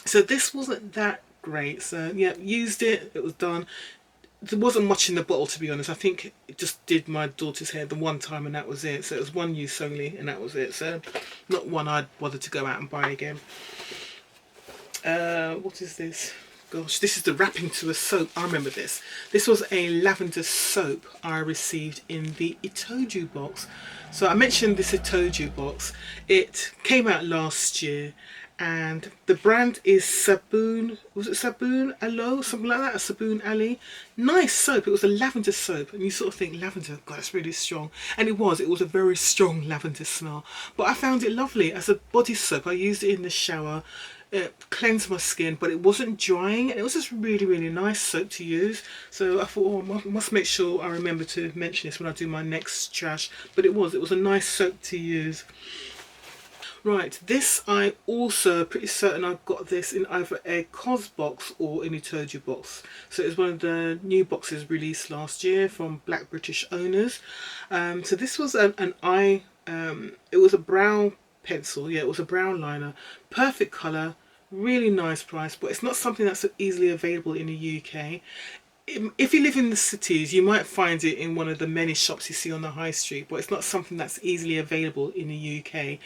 So this wasn't that great. So yeah, used it, it was done. There wasn't much in the bottle, to be honest. I think it just did my daughter's hair the one time and that was it. So it was one use only and that was it. So not one I'd bother to go out and buy again. What is this? Gosh, this is the wrapping to a soap. I remember this. This was a lavender soap I received in the Itoju box. So I mentioned this Itoju box. It came out last year. And the brand is Saboon, was it Saboon Aloe, something like that, a Saboon Ali. Nice soap, it was a lavender soap, and you sort of think, lavender, God, that's really strong. And it was a very strong lavender smell. But I found it lovely as a body soap. I used it in the shower, it cleansed my skin, but it wasn't drying, and it was just really, really nice soap to use. So I thought, oh, I must make sure I remember to mention this when I do my next trash. But it was a nice soap to use. Right, this I also pretty certain I got this in either a COS box or an Itoju box. So it's one of the new boxes released last year from BlackBritish owners. So this was an eye, it was a brow pencil, yeah, it was a brown liner, perfect colour, really nice price, but it's not something that's so easily available in the UK. If you live in the cities, you might find it in one of the many shops you see on the high street, but it's not something that's easily available in the UK.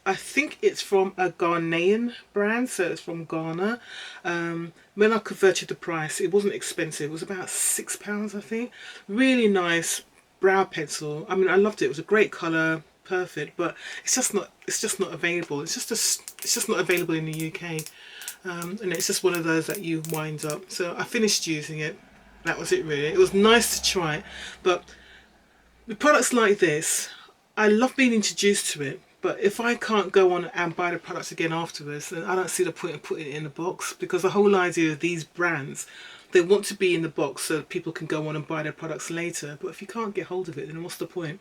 I think it's from a Ghanaian brand, so it's from Ghana. When I converted the price, it wasn't expensive. It was about £6, I think. Really nice brow pencil. I mean, I loved it. It was a great colour, perfect, but it's just not available. It's just not available in the UK. And it's just one of those that you wind up. So I finished using it. That was it really. It was nice to try, but with products like this, I love being introduced to it, but if I can't go on and buy the products again afterwards, then I don't see the point in putting it in the box, because the whole idea of these brands, they want to be in the box so that people can go on and buy their products later, but if you can't get hold of it, then what's the point?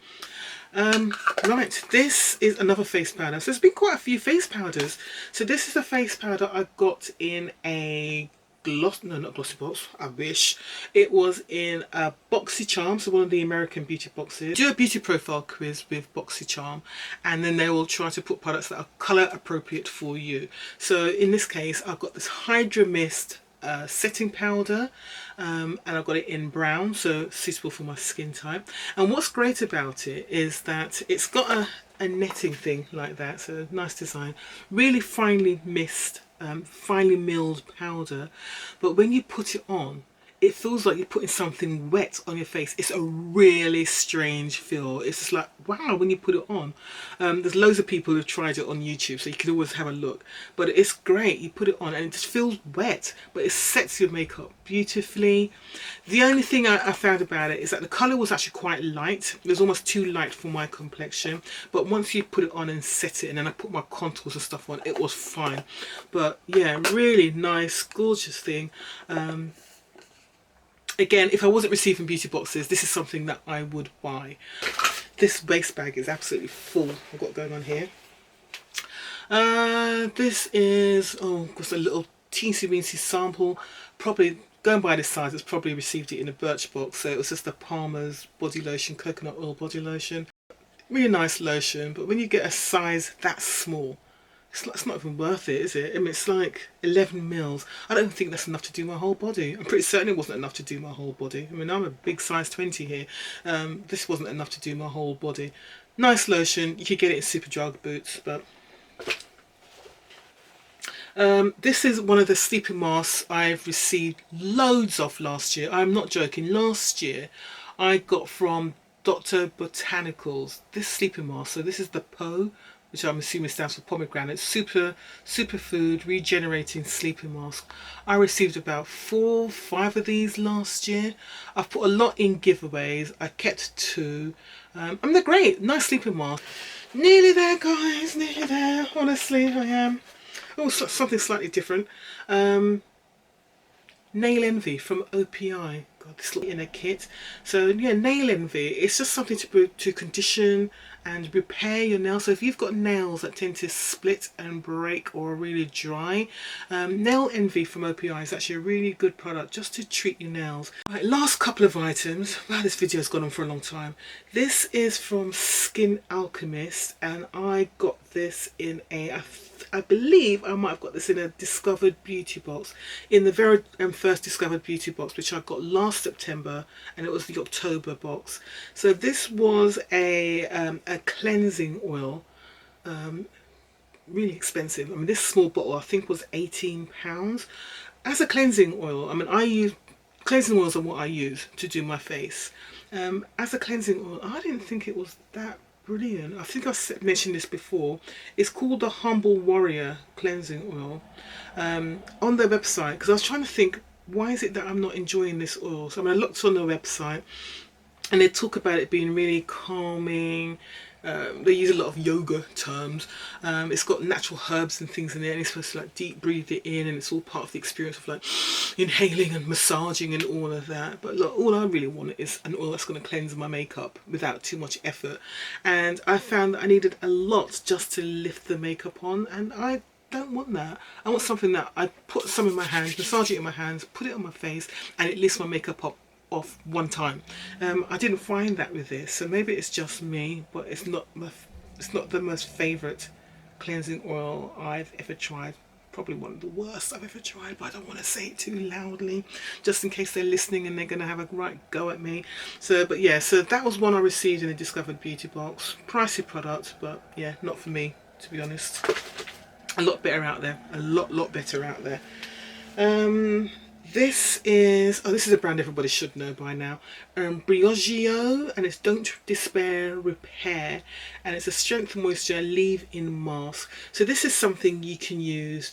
Right, this is another face powder. So there's been quite a few face powders. So this is a face powder I got in a not glossy box, I wish. It was in a BoxyCharm, so one of the American beauty boxes. Do a beauty profile quiz with BoxyCharm, and then they will try to put products that are colour appropriate for you. So in this case, I've got this Hydra Mist setting powder, and I've got it in brown, so suitable for my skin type. And what's great about it is that it's got a netting thing like that, so nice design, really finely finely milled powder, but when you put it on, it feels like you're putting something wet on your face. It's a really strange feel. It's just like, wow, when you put it on. There's loads of people who've tried it on YouTube, so you can always have a look. But it's great. You put it on and it just feels wet, but it sets your makeup beautifully. The only thing I found about it is that the colour was actually quite light. It was almost too light for my complexion. But once you put it on and set it, and then I put my contours and stuff on, it was fine. But yeah, really nice, gorgeous thing. Again, if I wasn't receiving beauty boxes, this is something that I would buy. This base bag is absolutely full. I've got going on here. This is, oh, just a little teensy weensy sample. Probably, going by this size, it's probably received it in a Birch box. So it was just a Palmer's body lotion, coconut oil body lotion. Really nice lotion, but when you get a size that small, it's not even worth it, is it? I mean, it's like 11 mils. I don't think that's enough to do my whole body. I'm pretty certain it wasn't enough to do my whole body. I mean, I'm a big size 20 here. This wasn't enough to do my whole body. Nice lotion. You could get it in Superdrug boots, but This is one of the sleeping masks I've received loads of last year. I'm not joking. Last year I got from Dr. Botanicals this sleeping mask. So this is the PO, which I'm assuming stands for pomegranate, superfood regenerating sleeping mask. I received about 4-5 of these last year. I've put a lot in giveaways. I kept 2. And they're great. Nice sleeping mask. Nearly there, guys. Nearly there. Honestly, I am. Oh, something slightly different. Nail Envy from OPI. God, this in a kit. So yeah, Nail Envy. It's just something to condition and repair your nails. So if you've got nails that tend to split and break or are really dry, Nail Envy from OPI is actually a really good product just to treat your nails. Right, last couple of items. Wow, this video has gone on for a long time. This is from Skin Alchemist, and I got this in I believe I might have got this in a Discovered Beauty box, in the very first Discovered Beauty box, which I got last September, and it was the October box. So this was a cleansing oil, really expensive. I mean, this small bottle I think was £18. As a cleansing oil, I mean, cleansing oils are what I use to do my face. As a cleansing oil, I didn't think it was that brilliant. I think I mentioned this before. It's called the Humble Warrior cleansing oil on their website, because I was trying to think, why is it that I'm not enjoying this oil? So I looked on their website and they talk about it being really calming. They use a lot of yoga terms. It's got natural herbs and things in it, and you're supposed to like deep breathe it in, and it's all part of the experience of like inhaling and massaging and all of that. But look, all I really want is an oil that's going to cleanse my makeup without too much effort. And I found that I needed a lot just to lift the makeup on, and I don't want that. I want something that I put some in my hands, massage it in my hands, put it on my face, and it lifts my makeup up off one time. I didn't find that with this, so maybe it's just me, but it's not the most favourite cleansing oil I've ever tried. Probably one of the worst I've ever tried, but I don't want to say it too loudly, just in case they're listening and they're going to have a right go at me. So, but yeah, so that was one I received in a Discovered Beauty box. Pricey product, but yeah, not for me, to be honest. A lot better out there. A lot better out there. This is a brand everybody should know by now. Briogeo, and it's Don't Despair Repair, and it's a strength and moisture leave-in mask. So this is something you can use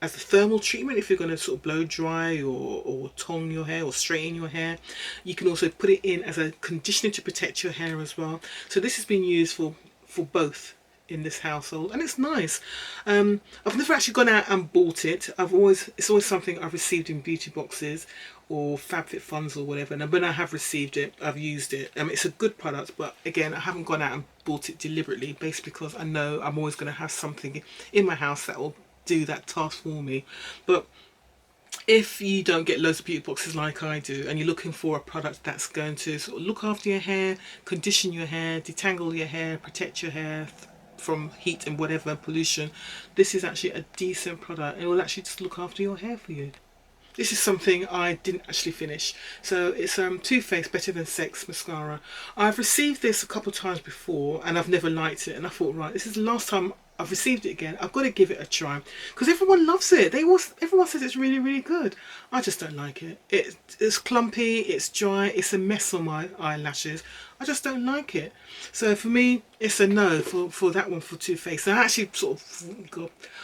as a thermal treatment if you're going to sort of blow dry or tong your hair or straighten your hair. You can also put it in as a conditioner to protect your hair as well. So this has been used for both in this household, and it's nice. I've never actually gone out and bought it. It's always something I've received in beauty boxes or FabFitFuns or whatever, and when I have received it, I've used it. It's a good product, but again, I haven't gone out and bought it deliberately, basically because I know I'm always going to have something in my house that will do that task for me. But if you don't get loads of beauty boxes like I do, and you're looking for a product that's going to sort of look after your hair, condition your hair, detangle your hair, protect your hair from heat and whatever pollution, this is actually a decent product. It will actually just look after your hair for you. This is something I didn't actually finish. So it's Too Faced Better Than Sex mascara. I've received this a couple of times before and I've never liked it, and I thought, right, this is the last time I've received it again. I've got to give it a try because everyone loves it. Everyone says it's really good. I just don't like it. It's clumpy, it's dry, it's a mess on my eyelashes. I just don't like it. So for me, it's a no for that one, for Too Faced. I actually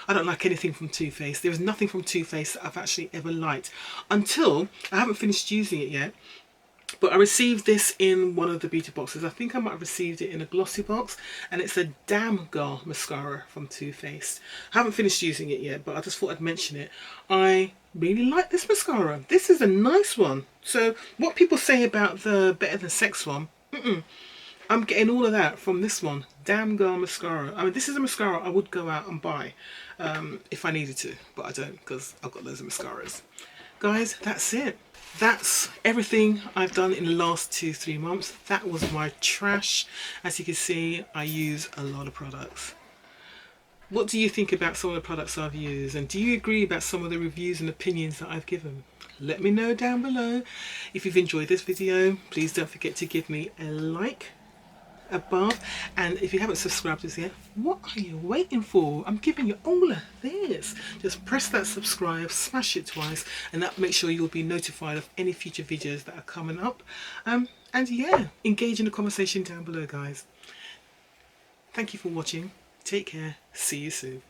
I don't like anything from Too Faced. There is nothing from Too Faced that I've actually ever liked until I haven't finished using it yet. But I received this in one of the beauty boxes. I think I might have received it in a glossy box, and it's a Damn Girl mascara from Too Faced. I haven't finished using it yet, but I just thought I'd mention it. I really like this mascara. This is a nice one. So what people say about the Better Than Sex one, I'm getting all of that from this one, Damn Girl mascara. I mean, this is a mascara I would go out and buy if I needed to, but I don't because I've got loads of mascaras. Guys, that's it. That's everything I've done in the last 2-3 months. That was my trash. As you can see, I use a lot of products. What do you think about some of the products I've used? And do you agree about some of the reviews and opinions that I've given? Let me know down below. If you've enjoyed this video, please don't forget to give me a like. above. And if you haven't subscribed to us yet, what are you waiting for? I'm giving you all of this. Just press that subscribe, smash it twice, and that makes sure you'll be notified of any future videos that are coming up. And yeah, engage in the conversation down below, guys. Thank you for watching. Take care. See you soon.